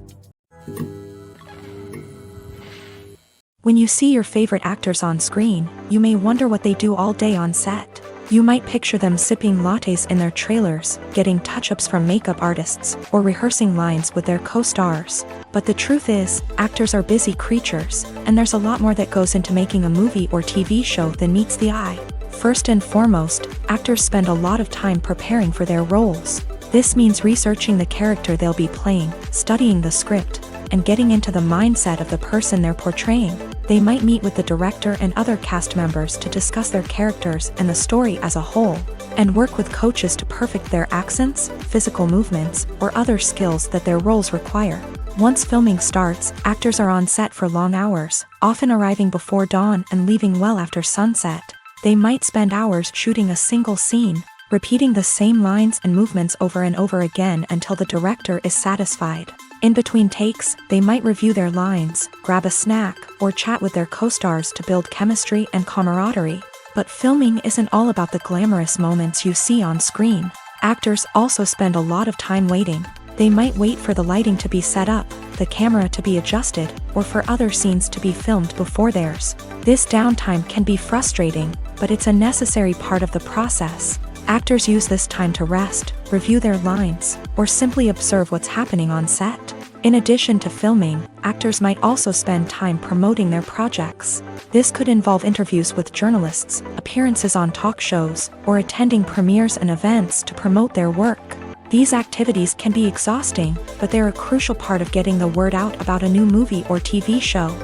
When you see your favorite actors on screen, you may wonder what they do all day on set. You might picture them sipping lattes in their trailers, getting touch-ups from makeup artists, or rehearsing lines with their co-stars. But the truth is, actors are busy creatures, and there's a lot more that goes into making a movie or TV show than meets the eye. First and foremost, actors spend a lot of time preparing for their roles. This means researching the character they'll be playing, studying the script, and getting into the mindset of the person they're portraying. They might meet with the director and other cast members to discuss their characters and the story as a whole, and work with coaches to perfect their accents, physical movements, or other skills that their roles require. Once filming starts, actors are on set for long hours, often arriving before dawn and leaving well after sunset. They might spend hours shooting a single scene, repeating the same lines and movements over and over again until the director is satisfied. In between takes, they might review their lines, grab a snack, or chat with their co-stars to build chemistry and camaraderie. But filming isn't all about the glamorous moments you see on screen. Actors also spend a lot of time waiting. They might wait for the lighting to be set up, the camera to be adjusted, or for other scenes to be filmed before theirs. This downtime can be frustrating, but it's a necessary part of the process. Actors use this time to rest, review their lines, or simply observe what's happening on set. In addition to filming, actors might also spend time promoting their projects. This could involve interviews with journalists, appearances on talk shows, or attending premieres and events to promote their work. These activities can be exhausting, but they're a crucial part of getting the word out about a new movie or TV show.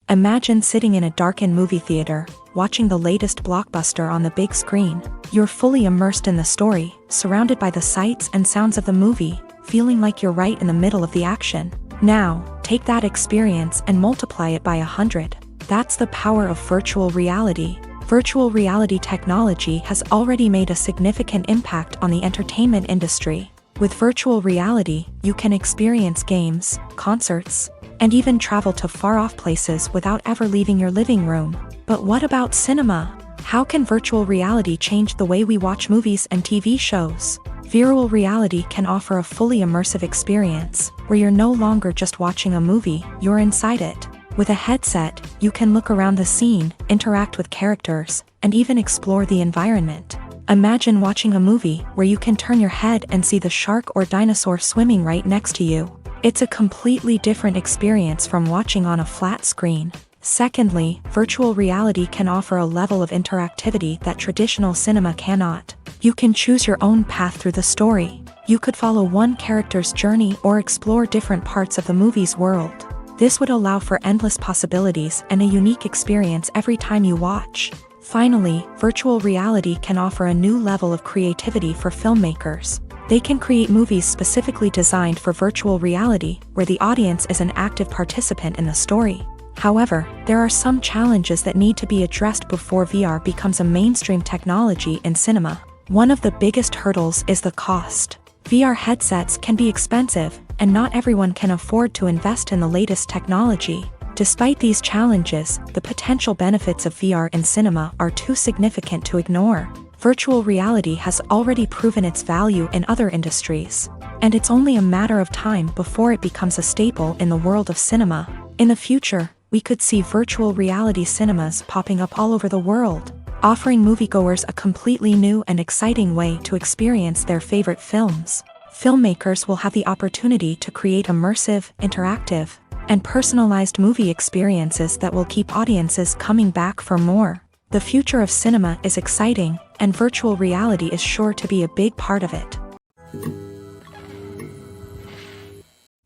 Imagine sitting in a darkened movie theater, watching the latest blockbuster on the big screen. You're fully immersed in the story, surrounded by the sights and sounds of the movie, feeling like you're right in the middle of the action. Now, take that experience and multiply it by 100. That's the power of virtual reality. Virtual reality technology has already made a significant impact on the entertainment industry. With virtual reality, you can experience games, concerts, and even travel to far-off places without ever leaving your living room. But what about cinema? How can virtual reality change the way we watch movies and TV shows? Virtual reality can offer a fully immersive experience, where you're no longer just watching a movie, you're inside it. With a headset, you can look around the scene, interact with characters, and even explore the environment. Imagine watching a movie where you can turn your head and see the shark or dinosaur swimming right next to you. It's a completely different experience from watching on a flat screen. Secondly, virtual reality can offer a level of interactivity that traditional cinema cannot. You can choose your own path through the story. You could follow one character's journey or explore different parts of the movie's world. This would allow for endless possibilities and a unique experience every time you watch. Finally, virtual reality can offer a new level of creativity for filmmakers. They can create movies specifically designed for virtual reality, where the audience is an active participant in the story. However, there are some challenges that need to be addressed before VR becomes a mainstream technology in cinema. One of the biggest hurdles is the cost. VR headsets can be expensive, and not everyone can afford to invest in the latest technology. Despite these challenges, the potential benefits of VR in cinema are too significant to ignore. Virtual reality has already proven its value in other industries, and it's only a matter of time before it becomes a staple in the world of cinema. In the future, we could see virtual reality cinemas popping up all over the world, offering moviegoers a completely new and exciting way to experience their favorite films. Filmmakers will have the opportunity to create immersive, interactive, and personalized movie experiences that will keep audiences coming back for more. The future of cinema is exciting, and virtual reality is sure to be a big part of it.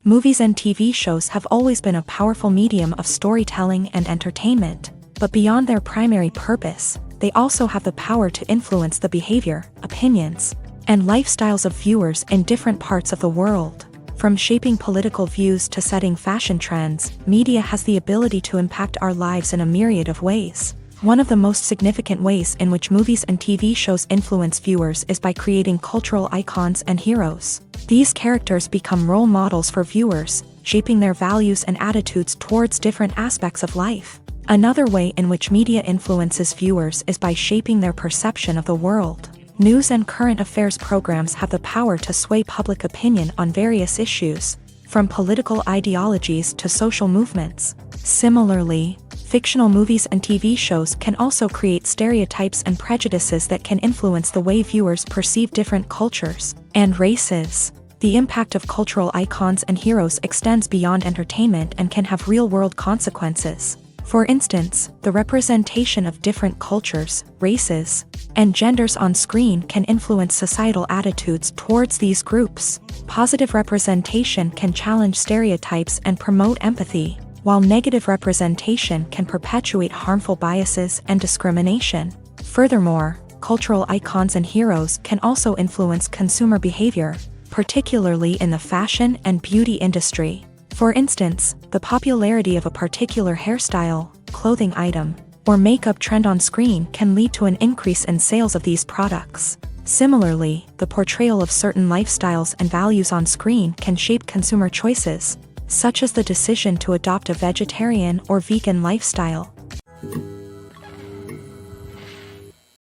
Movies and TV shows have always been a powerful medium of storytelling and entertainment, but beyond their primary purpose, they also have the power to influence the behavior, opinions, and lifestyles of viewers in different parts of the world. From shaping political views to setting fashion trends, media has the ability to impact our lives in a myriad of ways. One of the most significant ways in which movies and TV shows influence viewers is by creating cultural icons and heroes. These characters become role models for viewers, shaping their values and attitudes towards different aspects of life. Another way in which media influences viewers is by shaping their perception of the world. News and current affairs programs have the power to sway public opinion on various issues, from political ideologies to social movements. Similarly, fictional movies and TV shows can also create stereotypes and prejudices that can influence the way viewers perceive different cultures and races. The impact of cultural icons and heroes extends beyond entertainment and can have real-world consequences. For instance, the representation of different cultures, races, and genders on screen can influence societal attitudes towards these groups. Positive representation can challenge stereotypes and promote empathy, while negative representation can perpetuate harmful biases and discrimination. Furthermore, cultural icons and heroes can also influence consumer behavior, particularly in the fashion and beauty industry. For instance, the popularity of a particular hairstyle, clothing item, or makeup trend on screen can lead to an increase in sales of these products. Similarly, the portrayal of certain lifestyles and values on screen can shape consumer choices, such as the decision to adopt a vegetarian or vegan lifestyle.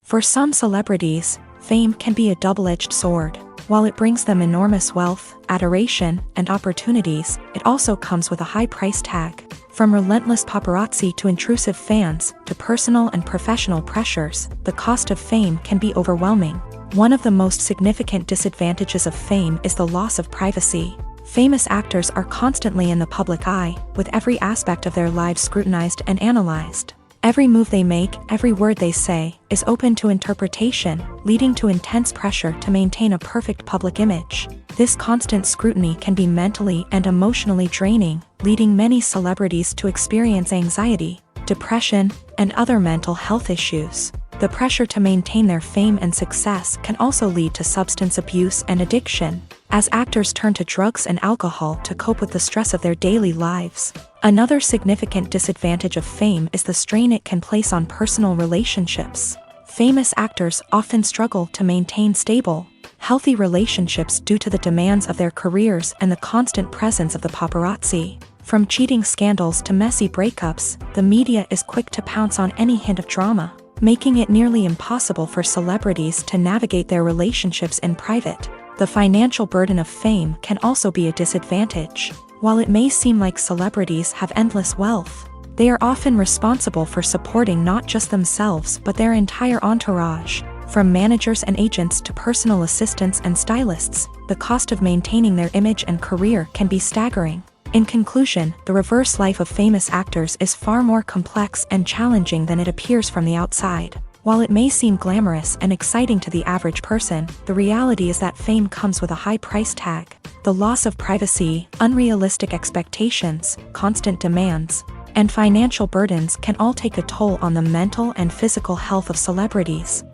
For some celebrities, fame can be a double-edged sword. While it brings them enormous wealth, adoration, and opportunities, it also comes with a high price tag. From relentless paparazzi to intrusive fans, to personal and professional pressures, the cost of fame can be overwhelming. One of the most significant disadvantages of fame is the loss of privacy. Famous actors are constantly in the public eye, with every aspect of their lives scrutinized and analyzed. Every move they make, every word they say, is open to interpretation, leading to intense pressure to maintain a perfect public image. This constant scrutiny can be mentally and emotionally draining, leading many celebrities to experience anxiety, depression, and other mental health issues. The pressure to maintain their fame and success can also lead to substance abuse and addiction, as actors turn to drugs and alcohol to cope with the stress of their daily lives. Another significant disadvantage of fame is the strain it can place on personal relationships. Famous actors often struggle to maintain stable, healthy relationships due to the demands of their careers and the constant presence of the paparazzi. From cheating scandals to messy breakups, the media is quick to pounce on any hint of drama, making it nearly impossible for celebrities to navigate their relationships in private. The financial burden of fame can also be a disadvantage. While it may seem like celebrities have endless wealth, they are often responsible for supporting not just themselves but their entire entourage. From managers and agents to personal assistants and stylists, the cost of maintaining their image and career can be staggering. In conclusion, the reverse life of famous actors is far more complex and challenging than it appears from the outside. While it may seem glamorous and exciting to the average person, the reality is that fame comes with a high price tag. The loss of privacy, unrealistic expectations, constant demands, and financial burdens can all take a toll on the mental and physical health of celebrities.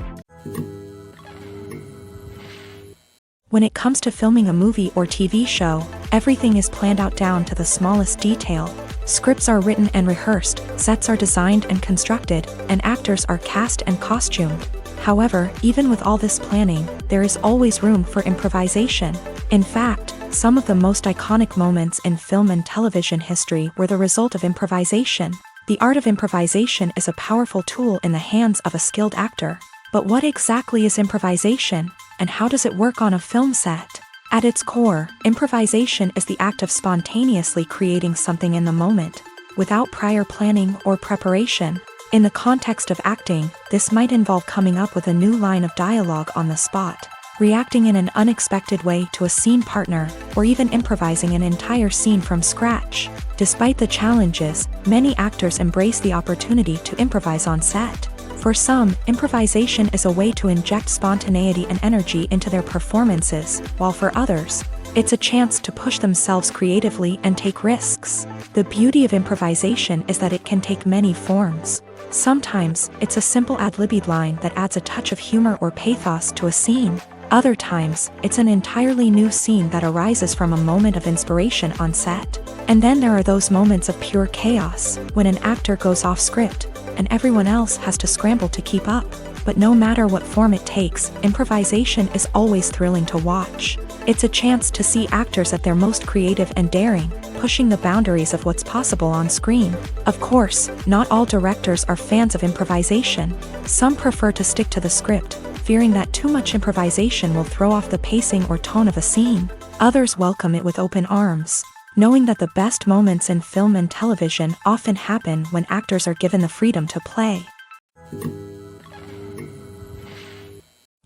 When it comes to filming a movie or TV show, everything is planned out down to the smallest detail. Scripts are written and rehearsed, sets are designed and constructed, and actors are cast and costumed. However, even with all this planning, there is always room for improvisation. In fact, some of the most iconic moments in film and television history were the result of improvisation. The art of improvisation is a powerful tool in the hands of a skilled actor. But what exactly is improvisation, and how does it work on a film set? At its core, improvisation is the act of spontaneously creating something in the moment. without prior planning or preparation. In the context of acting, this might involve coming up with a new line of dialogue on the spot, reacting in an unexpected way to a scene partner, or even improvising an entire scene from scratch. Despite the challenges, many actors embrace the opportunity to improvise on set. For some, improvisation is a way to inject spontaneity and energy into their performances, while for others, it's a chance to push themselves creatively and take risks. The beauty of improvisation is that it can take many forms. Sometimes, it's a simple ad-libbed line that adds a touch of humor or pathos to a scene. Other times, it's an entirely new scene that arises from a moment of inspiration on set. And then there are those moments of pure chaos, when an actor goes off script, and everyone else has to scramble to keep up. But no matter what form it takes, improvisation is always thrilling to watch. It's a chance to see actors at their most creative and daring, pushing the boundaries of what's possible on screen. Of course, not all directors are fans of improvisation. Some prefer to stick to the script, fearing that too much improvisation will throw off the pacing or tone of a scene. Others welcome it with open arms, knowing that the best moments in film and television often happen when actors are given the freedom to play.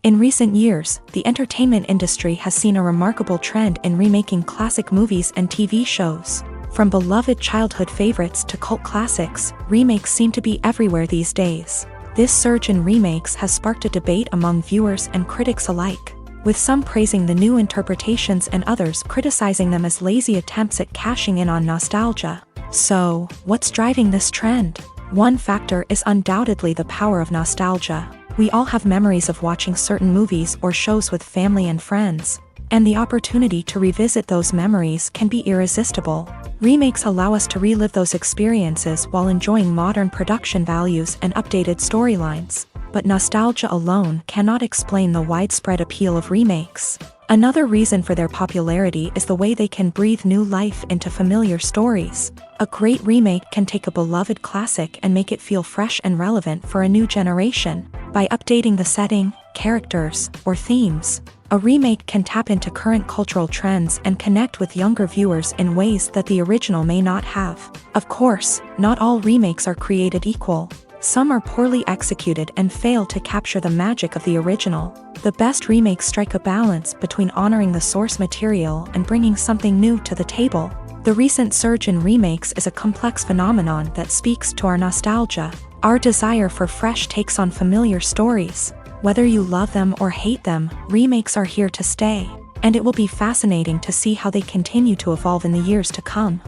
In recent years, the entertainment industry has seen a remarkable trend in remaking classic movies and TV shows. From beloved childhood favorites to cult classics, remakes seem to be everywhere these days. This surge in remakes has sparked a debate among viewers and critics alike, with some praising the new interpretations and others criticizing them as lazy attempts at cashing in on nostalgia. So, what's driving this trend? One factor is undoubtedly the power of nostalgia. We all have memories of watching certain movies or shows with family and friends, and the opportunity to revisit those memories can be irresistible. Remakes allow us to relive those experiences while enjoying modern production values and updated storylines. But nostalgia alone cannot explain the widespread appeal of remakes. Another reason for their popularity is the way they can breathe new life into familiar stories. A great remake can take a beloved classic and make it feel fresh and relevant for a new generation. By updating the setting, characters, or themes, a remake can tap into current cultural trends and connect with younger viewers in ways that the original may not have. Of course, not all remakes are created equal. Some are poorly executed and fail to capture the magic of the original. The best remakes strike a balance between honoring the source material and bringing something new to the table. The recent surge in remakes is a complex phenomenon that speaks to our nostalgia, our desire for fresh takes on familiar stories. Whether you love them or hate them, remakes are here to stay, and it will be fascinating to see how they continue to evolve in the years to come.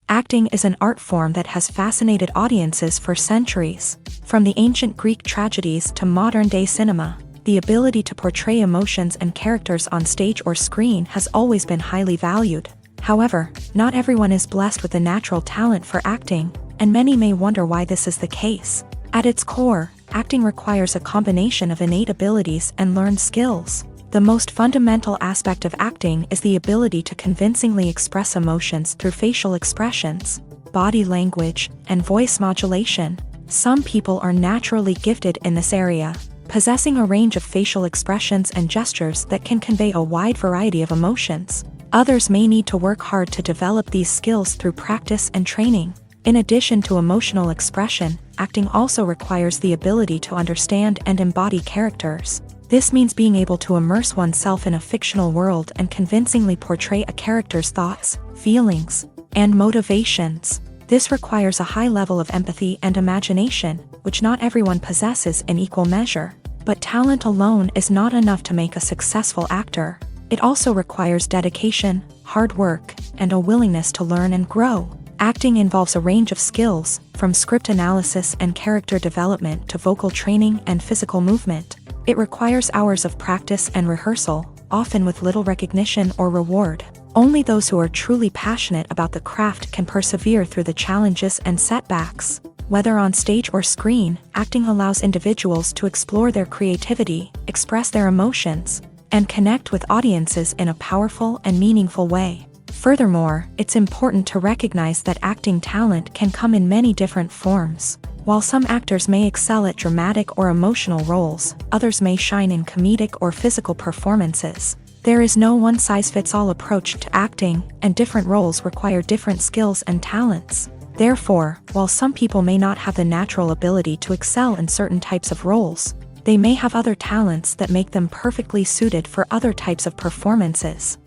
Acting is an art form that has fascinated audiences for centuries. From the ancient Greek tragedies to modern-day cinema, the ability to portray emotions and characters on stage or screen has always been highly valued. However, not everyone is blessed with the natural talent for acting, and many may wonder why this is the case. At its core, acting requires a combination of innate abilities and learned skills. The most fundamental aspect of acting is the ability to convincingly express emotions through facial expressions, body language, and voice modulation. Some people are naturally gifted in this area, possessing a range of facial expressions and gestures that can convey a wide variety of emotions. Others may need to work hard to develop these skills through practice and training. In addition to emotional expression, acting also requires the ability to understand and embody characters. This means being able to immerse oneself in a fictional world and convincingly portray a character's thoughts, feelings, and motivations. This requires a high level of empathy and imagination, which not everyone possesses in equal measure. But talent alone is not enough to make a successful actor. It also requires dedication, hard work, and a willingness to learn and grow. Acting involves a range of skills, from script analysis and character development to vocal training and physical movement. It requires hours of practice and rehearsal, often with little recognition or reward. Only those who are truly passionate about the craft can persevere through the challenges and setbacks. Whether on stage or screen, acting allows individuals to explore their creativity, express their emotions, and connect with audiences in a powerful and meaningful way. Furthermore, it's important to recognize that acting talent can come in many different forms. While some actors may excel at dramatic or emotional roles, others may shine in comedic or physical performances. There is no one-size-fits-all approach to acting, and different roles require different skills and talents. Therefore, while some people may not have the natural ability to excel in certain types of roles, they may have other talents that make them perfectly suited for other types of performances.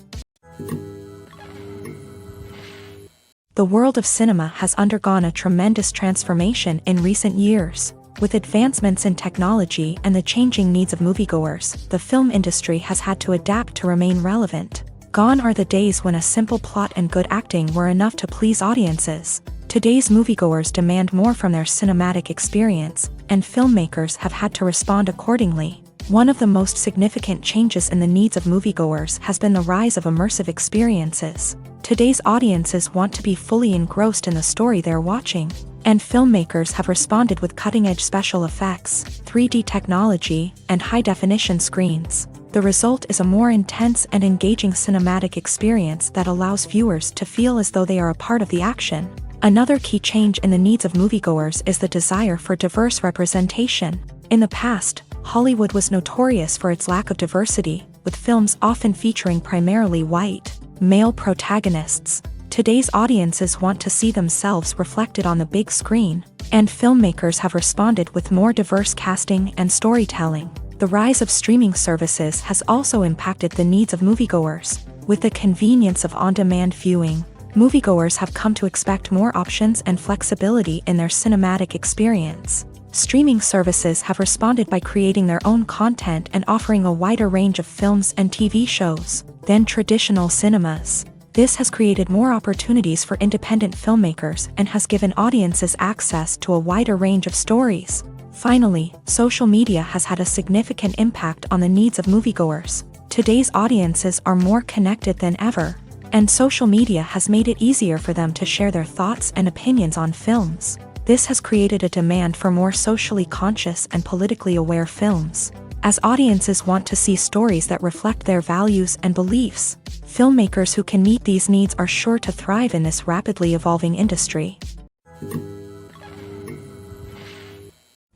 The world of cinema has undergone a tremendous transformation in recent years. With advancements in technology and the changing needs of moviegoers, the film industry has had to adapt to remain relevant. Gone are the days when a simple plot and good acting were enough to please audiences. Today's moviegoers demand more from their cinematic experience, and filmmakers have had to respond accordingly. One of the most significant changes in the needs of moviegoers has been the rise of immersive experiences. Today's audiences want to be fully engrossed in the story they're watching, and filmmakers have responded with cutting-edge special effects, 3D technology, and high-definition screens. The result is a more intense and engaging cinematic experience that allows viewers to feel as though they are a part of the action. Another key change in the needs of moviegoers is the desire for diverse representation. In the past, Hollywood was notorious for its lack of diversity, with films often featuring primarily white, male protagonists. Today's audiences want to see themselves reflected on the big screen, and filmmakers have responded with more diverse casting and storytelling. The rise of streaming services has also impacted the needs of moviegoers. With the convenience of on-demand viewing, moviegoers have come to expect more options and flexibility in their cinematic experience. Streaming services have responded by creating their own content and offering a wider range of films and TV shows than traditional cinemas. This has created more opportunities for independent filmmakers and has given audiences access to a wider range of stories. Finally, social media has had a significant impact on the needs of moviegoers. Today's audiences are more connected than ever, and social media has made it easier for them to share their thoughts and opinions on films. This has created a demand for more socially conscious and politically aware films. As audiences want to see stories that reflect their values and beliefs, filmmakers who can meet these needs are sure to thrive in this rapidly evolving industry.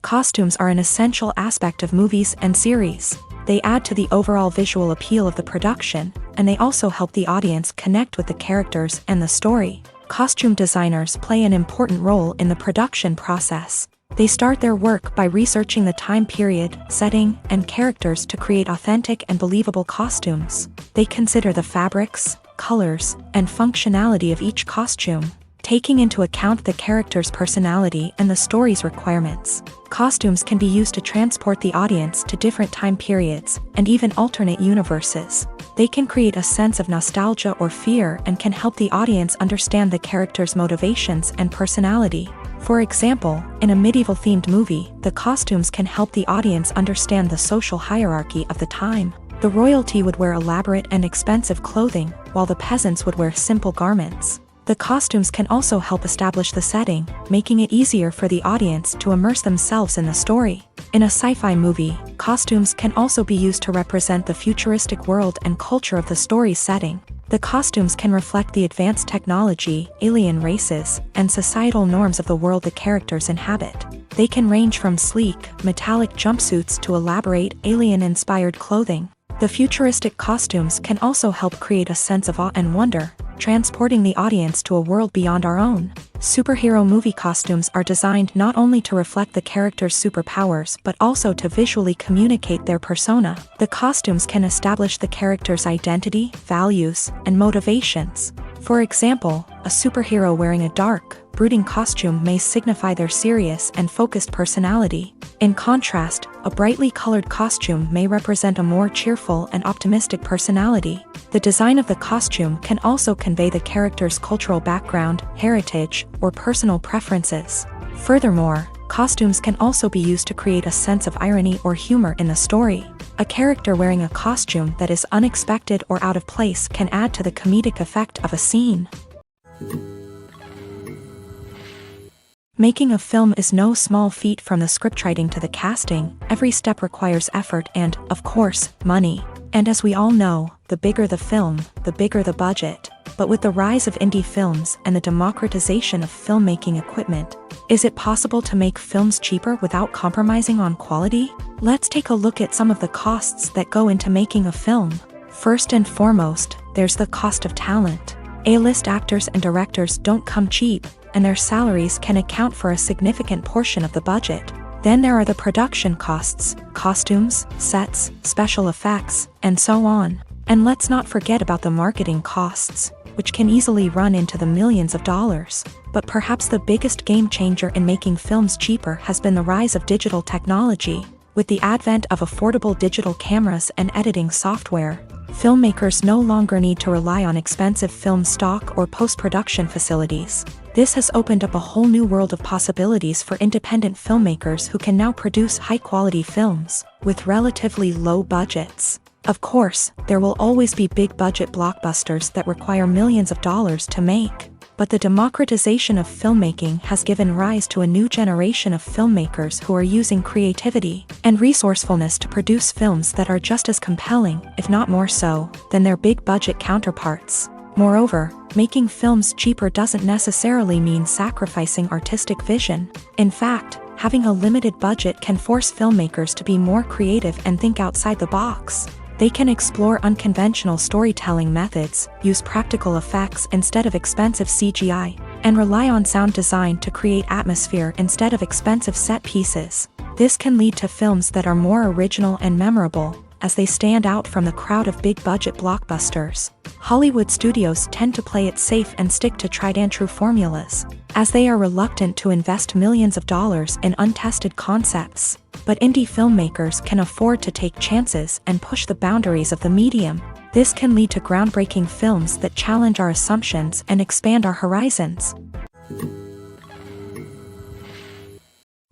Costumes are an essential aspect of movies and series. They add to the overall visual appeal of the production, and they also help the audience connect with the characters and the story. Costume designers play an important role in the production process. They start their work by researching the time period, setting, and characters to create authentic and believable costumes. They consider the fabrics, colors, and functionality of each costume, taking into account the character's personality and the story's requirements. Costumes can be used to transport the audience to different time periods and even alternate universes. They can create a sense of nostalgia or fear and can help the audience understand the character's motivations and personality. For example, in a medieval-themed movie, the costumes can help the audience understand the social hierarchy of the time. The royalty would wear elaborate and expensive clothing, while the peasants would wear simple garments. The costumes can also help establish the setting, making it easier for the audience to immerse themselves in the story. In a sci-fi movie, costumes can also be used to represent the futuristic world and culture of the story's setting. The costumes can reflect the advanced technology, alien races, and societal norms of the world the characters inhabit. They can range from sleek, metallic jumpsuits to elaborate, alien-inspired clothing. The futuristic costumes can also help create a sense of awe and wonder, transporting the audience to a world beyond our own. Superhero movie costumes are designed not only to reflect the character's superpowers but also to visually communicate their persona. The costumes can establish the character's identity, values, and motivations. For example, a superhero wearing a dark, brooding costume may signify their serious and focused personality. In contrast, a brightly colored costume may represent a more cheerful and optimistic personality. The design of the costume can also convey the character's cultural background, heritage, or personal preferences. Furthermore, costumes can also be used to create a sense of irony or humor in the story. A character wearing a costume that is unexpected or out of place can add to the comedic effect of a scene. Making a film is no small feat. From the scriptwriting to the casting, every step requires effort and, of course, money. And as we all know, the bigger the film, the bigger the budget. But with the rise of indie films and the democratization of filmmaking equipment, is it possible to make films cheaper without compromising on quality? Let's take a look at some of the costs that go into making a film. First and foremost, there's the cost of talent. A-list actors and directors don't come cheap, and their salaries can account for a significant portion of the budget. Then there are the production costs, costumes, sets, special effects, and so on. And let's not forget about the marketing costs, which can easily run into the millions of dollars. But perhaps the biggest game changer in making films cheaper has been the rise of digital technology. With the advent of affordable digital cameras and editing software, filmmakers no longer need to rely on expensive film stock or post-production facilities. This has opened up a whole new world of possibilities for independent filmmakers who can now produce high-quality films with relatively low budgets. Of course, there will always be big-budget blockbusters that require millions of dollars to make. But the democratization of filmmaking has given rise to a new generation of filmmakers who are using creativity and resourcefulness to produce films that are just as compelling, if not more so, than their big-budget counterparts. Moreover, making films cheaper doesn't necessarily mean sacrificing artistic vision. In fact, having a limited budget can force filmmakers to be more creative and think outside the box. They can explore unconventional storytelling methods, use practical effects instead of expensive CGI, and rely on sound design to create atmosphere instead of expensive set pieces. This can lead to films that are more original and memorable, as they stand out from the crowd of big-budget blockbusters. Hollywood studios tend to play it safe and stick to tried-and-true formulas, as they are reluctant to invest millions of dollars in untested concepts. But indie filmmakers can afford to take chances and push the boundaries of the medium. This can lead to groundbreaking films that challenge our assumptions and expand our horizons.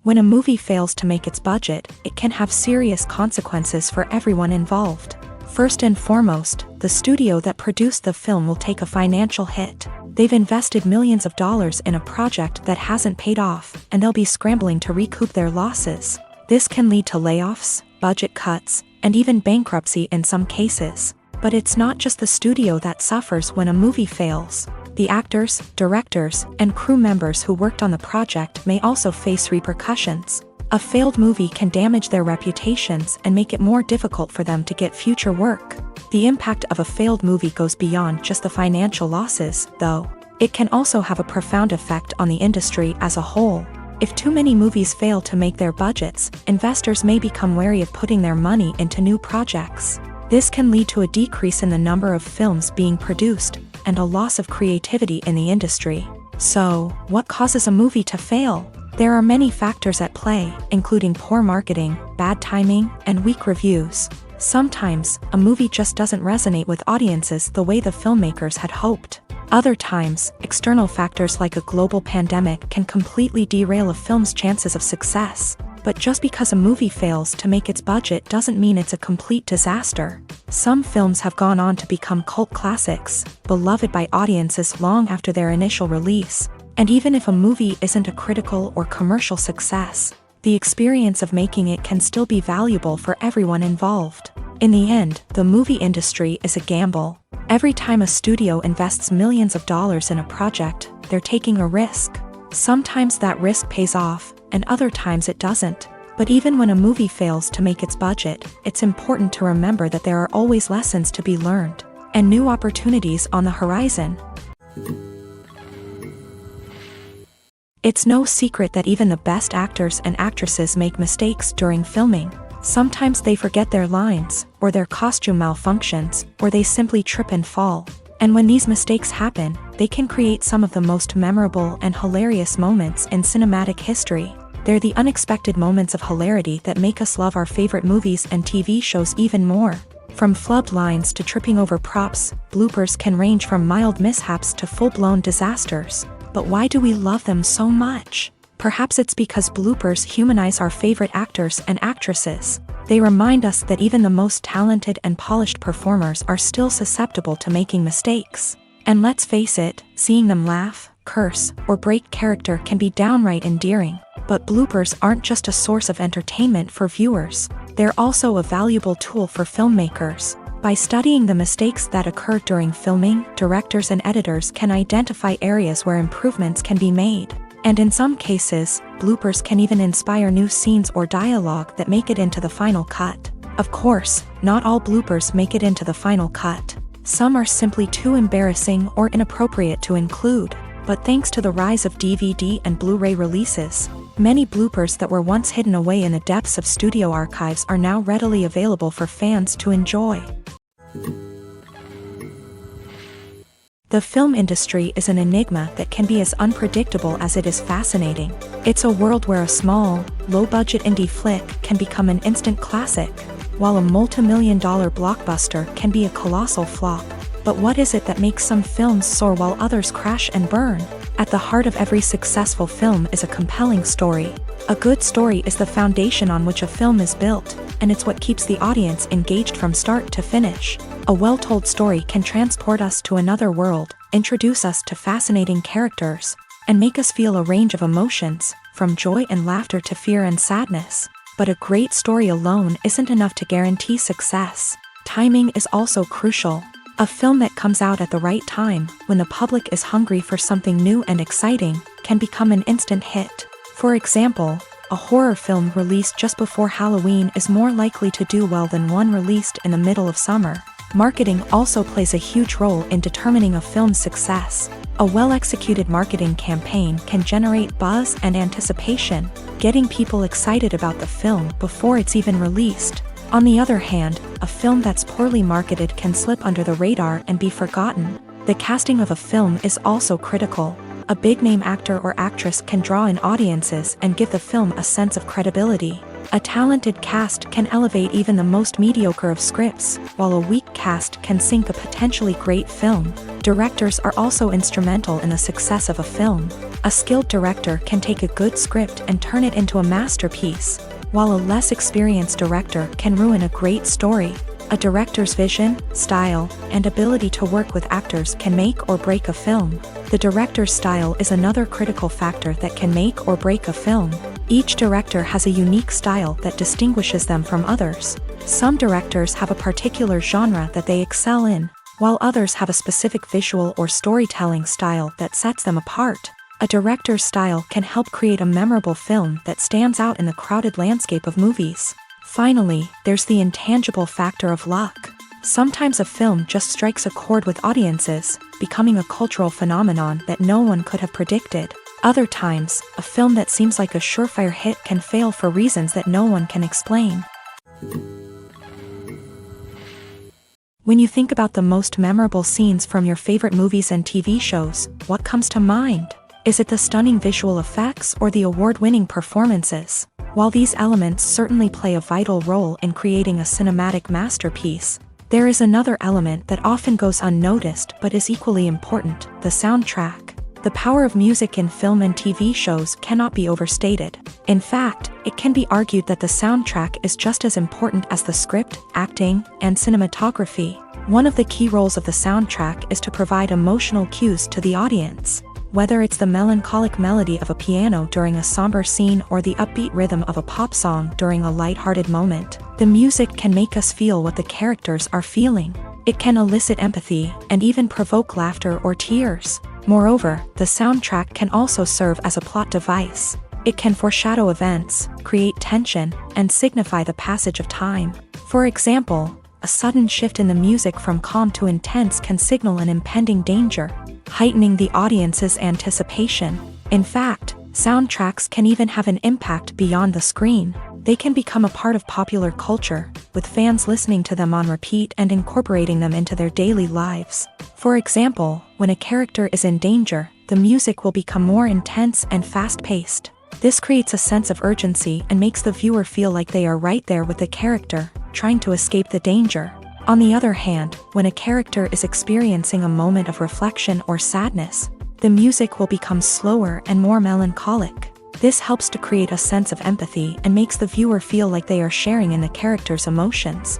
When a movie fails to make its budget, it can have serious consequences for everyone involved. First and foremost, the studio that produced the film will take a financial hit. They've invested millions of dollars in a project that hasn't paid off, and they'll be scrambling to recoup their losses. This can lead to layoffs, budget cuts, and even bankruptcy in some cases. But it's not just the studio that suffers when a movie fails. The actors, directors, and crew members who worked on the project may also face repercussions. A failed movie can damage their reputations and make it more difficult for them to get future work. The impact of a failed movie goes beyond just the financial losses, though. It can also have a profound effect on the industry as a whole. If too many movies fail to make their budgets, investors may become wary of putting their money into new projects. This can lead to a decrease in the number of films being produced, and a loss of creativity in the industry. So, what causes a movie to fail? There are many factors at play, including poor marketing, bad timing, and weak reviews. Sometimes, a movie just doesn't resonate with audiences the way the filmmakers had hoped. Other times, external factors like a global pandemic can completely derail a film's chances of success. But just because a movie fails to make its budget doesn't mean it's a complete disaster. Some films have gone on to become cult classics, beloved by audiences long after their initial release. And even if a movie isn't a critical or commercial success, the experience of making it can still be valuable for everyone involved. In the end, the movie industry is a gamble. Every time a studio invests millions of dollars in a project, they're taking a risk. Sometimes that risk pays off, and other times it doesn't. But even when a movie fails to make its budget, it's important to remember that there are always lessons to be learned, and new opportunities on the horizon. It's no secret that even the best actors and actresses make mistakes during filming. Sometimes they forget their lines, or their costume malfunctions, or they simply trip and fall. And when these mistakes happen, they can create some of the most memorable and hilarious moments in cinematic history. They're the unexpected moments of hilarity that make us love our favorite movies and TV shows even more. From flubbed lines to tripping over props, bloopers can range from mild mishaps to full-blown disasters. But why do we love them so much? Perhaps it's because bloopers humanize our favorite actors and actresses. They remind us that even the most talented and polished performers are still susceptible to making mistakes. And let's face it, seeing them laugh, curse, or break character can be downright endearing. But bloopers aren't just a source of entertainment for viewers. They're also a valuable tool for filmmakers. By studying the mistakes that occur during filming, directors and editors can identify areas where improvements can be made. And in some cases, bloopers can even inspire new scenes or dialogue that make it into the final cut. Of course, not all bloopers make it into the final cut. Some are simply too embarrassing or inappropriate to include, but thanks to the rise of DVD and Blu-ray releases, many bloopers that were once hidden away in the depths of studio archives are now readily available for fans to enjoy. The film industry is an enigma that can be as unpredictable as it is fascinating. It's a world where a small, low-budget indie flick can become an instant classic, while a multi-million-dollar blockbuster can be a colossal flop. But what is it that makes some films soar while others crash and burn? At the heart of every successful film is a compelling story. A good story is the foundation on which a film is built, and it's what keeps the audience engaged from start to finish. A well-told story can transport us to another world, introduce us to fascinating characters, and make us feel a range of emotions, from joy and laughter to fear and sadness. But a great story alone isn't enough to guarantee success. Timing is also crucial. A film that comes out at the right time, when the public is hungry for something new and exciting, can become an instant hit. For example, a horror film released just before Halloween is more likely to do well than one released in the middle of summer. Marketing also plays a huge role in determining a film's success. A well-executed marketing campaign can generate buzz and anticipation, getting people excited about the film before it's even released. On the other hand, a film that's poorly marketed can slip under the radar and be forgotten. The casting of a film is also critical. A big-name actor or actress can draw in audiences and give the film a sense of credibility. A talented cast can elevate even the most mediocre of scripts, while a weak cast can sink a potentially great film. Directors are also instrumental in the success of a film. A skilled director can take a good script and turn it into a masterpiece, while a less experienced director can ruin a great story. A director's vision, style, and ability to work with actors can make or break a film. The director's style is another critical factor that can make or break a film. Each director has a unique style that distinguishes them from others. Some directors have a particular genre that they excel in, while others have a specific visual or storytelling style that sets them apart. A director's style can help create a memorable film that stands out in the crowded landscape of movies. Finally, there's the intangible factor of luck. Sometimes a film just strikes a chord with audiences, becoming a cultural phenomenon that no one could have predicted. Other times, a film that seems like a surefire hit can fail for reasons that no one can explain. When you think about the most memorable scenes from your favorite movies and TV shows, what comes to mind? Is it the stunning visual effects or the award-winning performances? While these elements certainly play a vital role in creating a cinematic masterpiece, there is another element that often goes unnoticed but is equally important: the soundtrack. The power of music in film and TV shows cannot be overstated. In fact, it can be argued that the soundtrack is just as important as the script, acting, and cinematography. One of the key roles of the soundtrack is to provide emotional cues to the audience. Whether it's the melancholic melody of a piano during a somber scene or the upbeat rhythm of a pop song during a lighthearted moment, the music can make us feel what the characters are feeling. It can elicit empathy and even provoke laughter or tears. Moreover, the soundtrack can also serve as a plot device. It can foreshadow events, create tension, and signify the passage of time. For example, a sudden shift in the music from calm to intense can signal an impending danger, heightening the audience's anticipation. In fact, soundtracks can even have an impact beyond the screen. They can become a part of popular culture, with fans listening to them on repeat and incorporating them into their daily lives. For example, when a character is in danger, the music will become more intense and fast-paced. This creates a sense of urgency and makes the viewer feel like they are right there with the character, trying to escape the danger. On the other hand, when a character is experiencing a moment of reflection or sadness, the music will become slower and more melancholic. This helps to create a sense of empathy and makes the viewer feel like they are sharing in the character's emotions.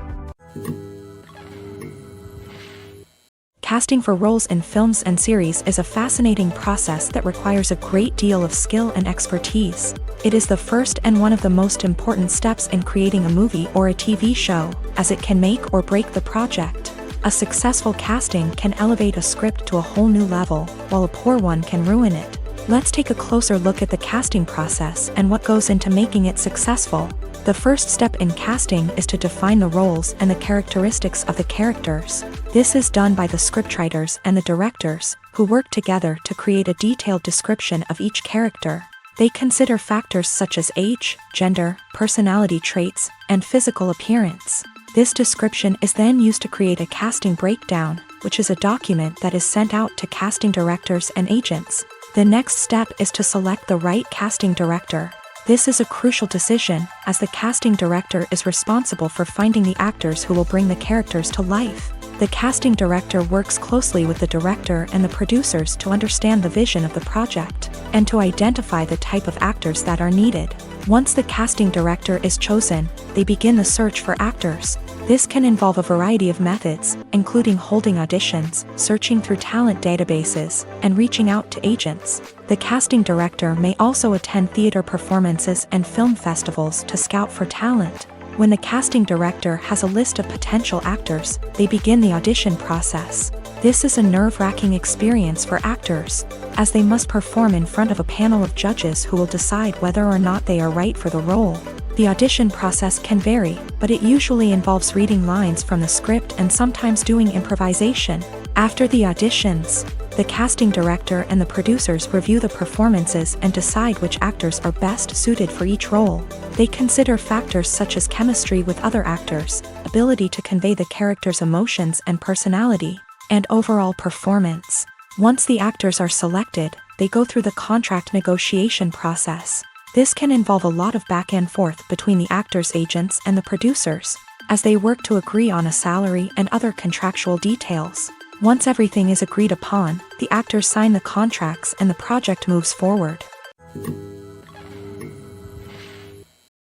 Casting for roles in films and series is a fascinating process that requires a great deal of skill and expertise. It is the first and one of the most important steps in creating a movie or a TV show, as it can make or break the project. A successful casting can elevate a script to a whole new level, while a poor one can ruin it. Let's take a closer look at the casting process and what goes into making it successful. The first step in casting is to define the roles and the characteristics of the characters. This is done by the scriptwriters and the directors, who work together to create a detailed description of each character. They consider factors such as age, gender, personality traits, and physical appearance. This description is then used to create a casting breakdown, which is a document that is sent out to casting directors and agents. The next step is to select the right casting director. This is a crucial decision, as the casting director is responsible for finding the actors who will bring the characters to life. The casting director works closely with the director and the producers to understand the vision of the project, and to identify the type of actors that are needed. Once the casting director is chosen, they begin the search for actors. This can involve a variety of methods, including holding auditions, searching through talent databases, and reaching out to agents. The casting director may also attend theater performances and film festivals to scout for talent. When the casting director has a list of potential actors, they begin the audition process. This is a nerve-wracking experience for actors, as they must perform in front of a panel of judges who will decide whether or not they are right for the role. The audition process can vary, but it usually involves reading lines from the script and sometimes doing improvisation. After the auditions, the casting director and the producers review the performances and decide which actors are best suited for each role. They consider factors such as chemistry with other actors, ability to convey the character's emotions and personality, and overall performance. Once the actors are selected, they go through the contract negotiation process. This can involve a lot of back and forth between the actors' agents and the producers, as they work to agree on a salary and other contractual details. Once everything is agreed upon, the actors sign the contracts and the project moves forward.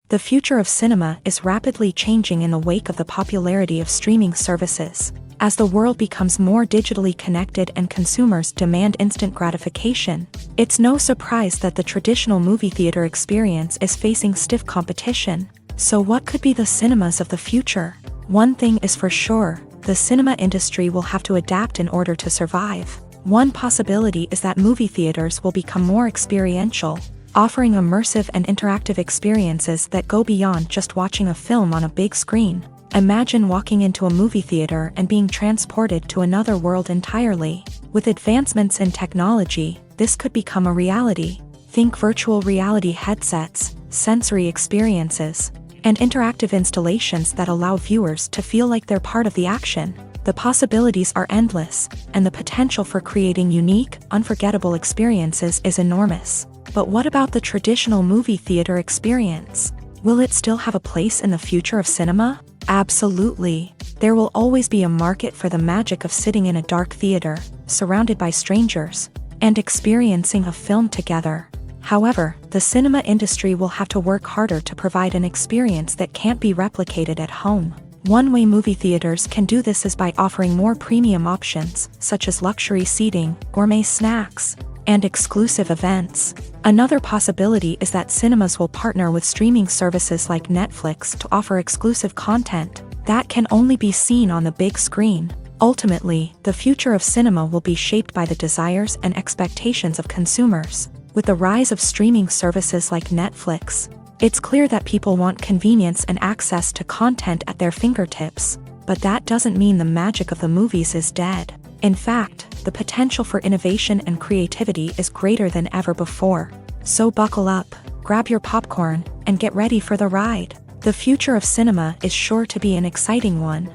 The future of cinema is rapidly changing in the wake of the popularity of streaming services. As the world becomes more digitally connected and consumers demand instant gratification, it's no surprise that the traditional movie theater experience is facing stiff competition. So what could be the cinemas of the future? One thing is for sure, the cinema industry will have to adapt in order to survive. One possibility is that movie theaters will become more experiential, offering immersive and interactive experiences that go beyond just watching a film on a big screen. Imagine walking into a movie theater and being transported to another world entirely. With advancements in technology, this could become a reality. Think virtual reality headsets, sensory experiences, and interactive installations that allow viewers to feel like they're part of the action. The possibilities are endless, and the potential for creating unique, unforgettable experiences is enormous. But what about the traditional movie theater experience? Will it still have a place in the future of cinema? Absolutely. There will always be a market for the magic of sitting in a dark theater, surrounded by strangers, and experiencing a film together. However, the cinema industry will have to work harder to provide an experience that can't be replicated at home. One way movie theaters can do this is by offering more premium options, such as luxury seating, gourmet snacks, and exclusive events. Another possibility is that cinemas will partner with streaming services like Netflix to offer exclusive content that can only be seen on the big screen. Ultimately, the future of cinema will be shaped by the desires and expectations of consumers. With the rise of streaming services like Netflix, it's clear that people want convenience and access to content at their fingertips. But that doesn't mean the magic of the movies is dead. In fact, the potential for innovation and creativity is greater than ever before. So buckle up, grab your popcorn, and get ready for the ride. The future of cinema is sure to be an exciting one.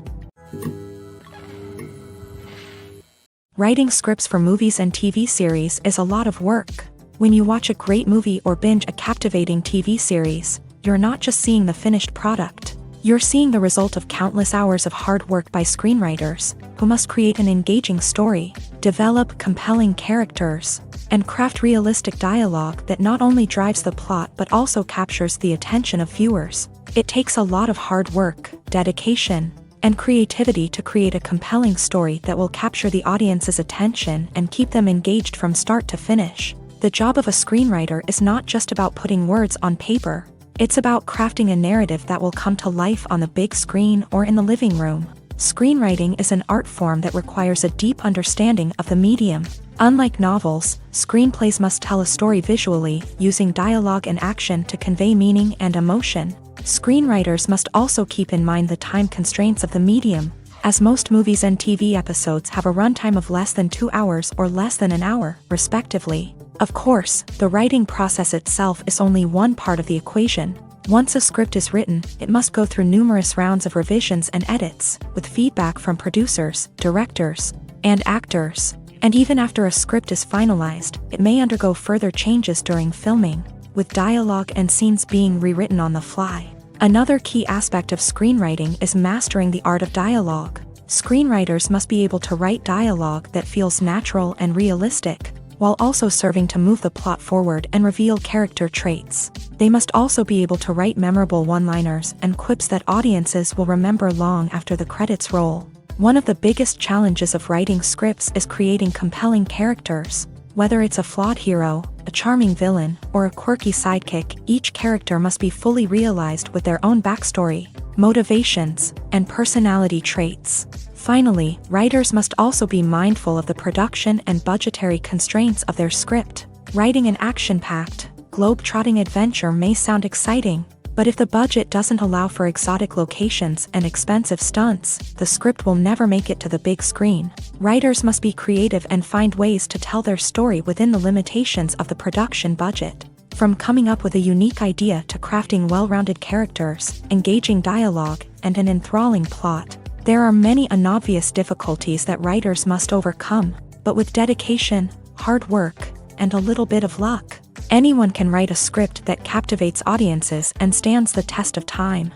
Writing scripts for movies and TV series is a lot of work. When you watch a great movie or binge a captivating TV series, you're not just seeing the finished product. You're seeing the result of countless hours of hard work by screenwriters, who must create an engaging story, develop compelling characters, and craft realistic dialogue that not only drives the plot but also captures the attention of viewers. It takes a lot of hard work, dedication, and creativity to create a compelling story that will capture the audience's attention and keep them engaged from start to finish. The job of a screenwriter is not just about putting words on paper. It's about crafting a narrative that will come to life on the big screen or in the living room. Screenwriting is an art form that requires a deep understanding of the medium. Unlike novels, screenplays must tell a story visually, using dialogue and action to convey meaning and emotion. Screenwriters must also keep in mind the time constraints of the medium, as most movies and TV episodes have a runtime of less than 2 hours or less than an hour, respectively. Of course, the writing process itself is only one part of the equation. Once a script is written, it must go through numerous rounds of revisions and edits, with feedback from producers, directors, and actors. And even after a script is finalized, it may undergo further changes during filming, with dialogue and scenes being rewritten on the fly. Another key aspect of screenwriting is mastering the art of dialogue. Screenwriters must be able to write dialogue that feels natural and realistic, while also serving to move the plot forward and reveal character traits. They must also be able to write memorable one-liners and quips that audiences will remember long after the credits roll. One of the biggest challenges of writing scripts is creating compelling characters. Whether it's a flawed hero, a charming villain, or a quirky sidekick, each character must be fully realized with their own backstory, motivations, and personality traits. Finally, writers must also be mindful of the production and budgetary constraints of their script. Writing an action-packed, globe-trotting adventure may sound exciting, but if the budget doesn't allow for exotic locations and expensive stunts, the script will never make it to the big screen. Writers must be creative and find ways to tell their story within the limitations of the production budget. From coming up with a unique idea to crafting well-rounded characters, engaging dialogue, and an enthralling plot, there are many unobvious difficulties that writers must overcome, but with dedication, hard work, and a little bit of luck, anyone can write a script that captivates audiences and stands the test of time.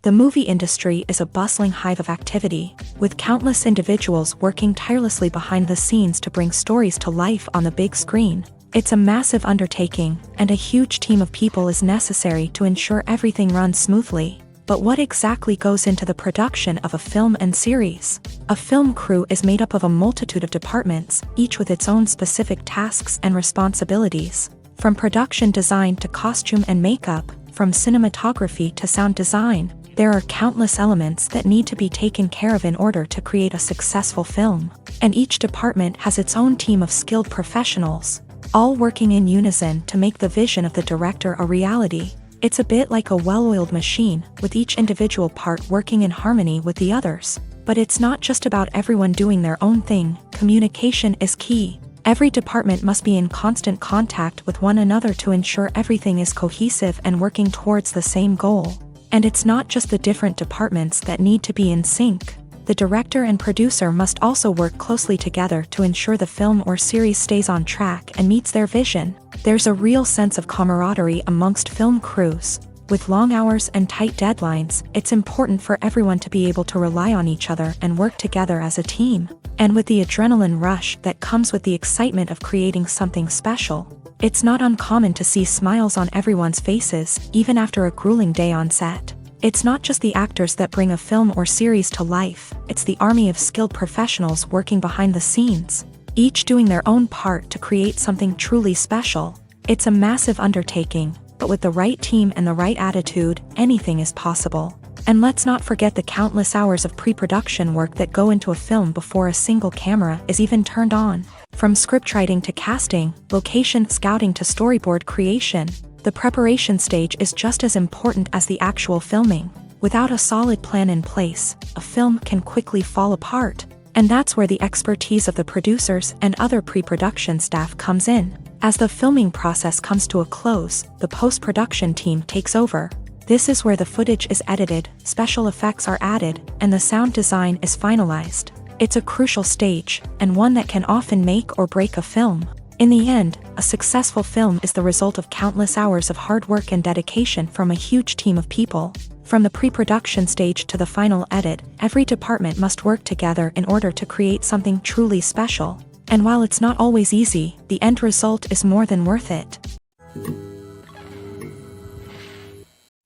The movie industry is a bustling hive of activity, with countless individuals working tirelessly behind the scenes to bring stories to life on the big screen. It's a massive undertaking, and a huge team of people is necessary to ensure everything runs smoothly. But what exactly goes into the production of a film and series? A film crew is made up of a multitude of departments, each with its own specific tasks and responsibilities. From production design to costume and makeup, from cinematography to sound design, there are countless elements that need to be taken care of in order to create a successful film. And each department has its own team of skilled professionals, all working in unison to make the vision of the director a reality. It's a bit like a well-oiled machine, with each individual part working in harmony with the others. But it's not just about everyone doing their own thing. Communication is key. Every department must be in constant contact with one another to ensure everything is cohesive and working towards the same goal. And it's not just the different departments that need to be in sync. The director and producer must also work closely together to ensure the film or series stays on track and meets their vision. There's a real sense of camaraderie amongst film crews. With long hours and tight deadlines, it's important for everyone to be able to rely on each other and work together as a team. And with the adrenaline rush that comes with the excitement of creating something special, it's not uncommon to see smiles on everyone's faces, even after a grueling day on set. It's not just the actors that bring a film or series to life, it's the army of skilled professionals working behind the scenes, each doing their own part to create something truly special. It's a massive undertaking, but with the right team and the right attitude, anything is possible. And let's not forget the countless hours of pre-production work that go into a film before a single camera is even turned on. From scriptwriting to casting, location scouting to storyboard creation, the preparation stage is just as important as the actual filming. Without a solid plan in place, a film can quickly fall apart. And that's where the expertise of the producers and other pre-production staff comes in. As the filming process comes to a close, the post-production team takes over. This is where the footage is edited, special effects are added, and the sound design is finalized. It's a crucial stage, and one that can often make or break a film. In the end, a successful film is the result of countless hours of hard work and dedication from a huge team of people. From the pre-production stage to the final edit, every department must work together in order to create something truly special. And while it's not always easy, the end result is more than worth it.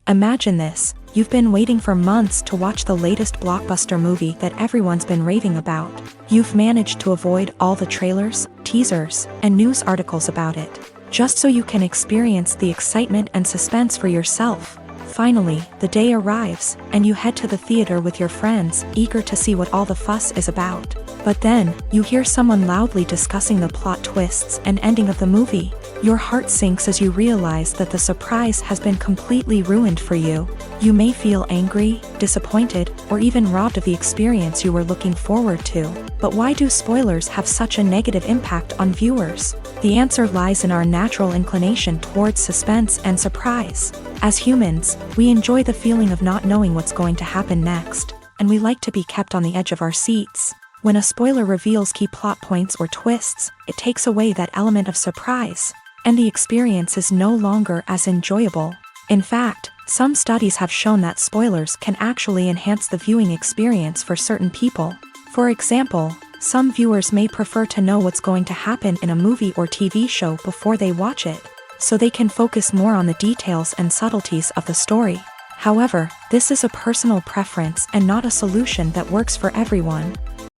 Imagine this. You've been waiting for months to watch the latest blockbuster movie that everyone's been raving about. You've managed to avoid all the trailers, teasers, and news articles about it, just so you can experience the excitement and suspense for yourself. Finally, the day arrives, and you head to the theater with your friends, eager to see what all the fuss is about. But then, you hear someone loudly discussing the plot twists and ending of the movie. Your heart sinks as you realize that the surprise has been completely ruined for you. You may feel angry, disappointed, or even robbed of the experience you were looking forward to. But why do spoilers have such a negative impact on viewers? The answer lies in our natural inclination towards suspense and surprise. As humans, we enjoy the feeling of not knowing what's going to happen next, and we like to be kept on the edge of our seats. When a spoiler reveals key plot points or twists, it takes away that element of surprise, and the experience is no longer as enjoyable. In fact, some studies have shown that spoilers can actually enhance the viewing experience for certain people. For example, some viewers may prefer to know what's going to happen in a movie or TV show before they watch it, so they can focus more on the details and subtleties of the story. However, this is a personal preference and not a solution that works for everyone.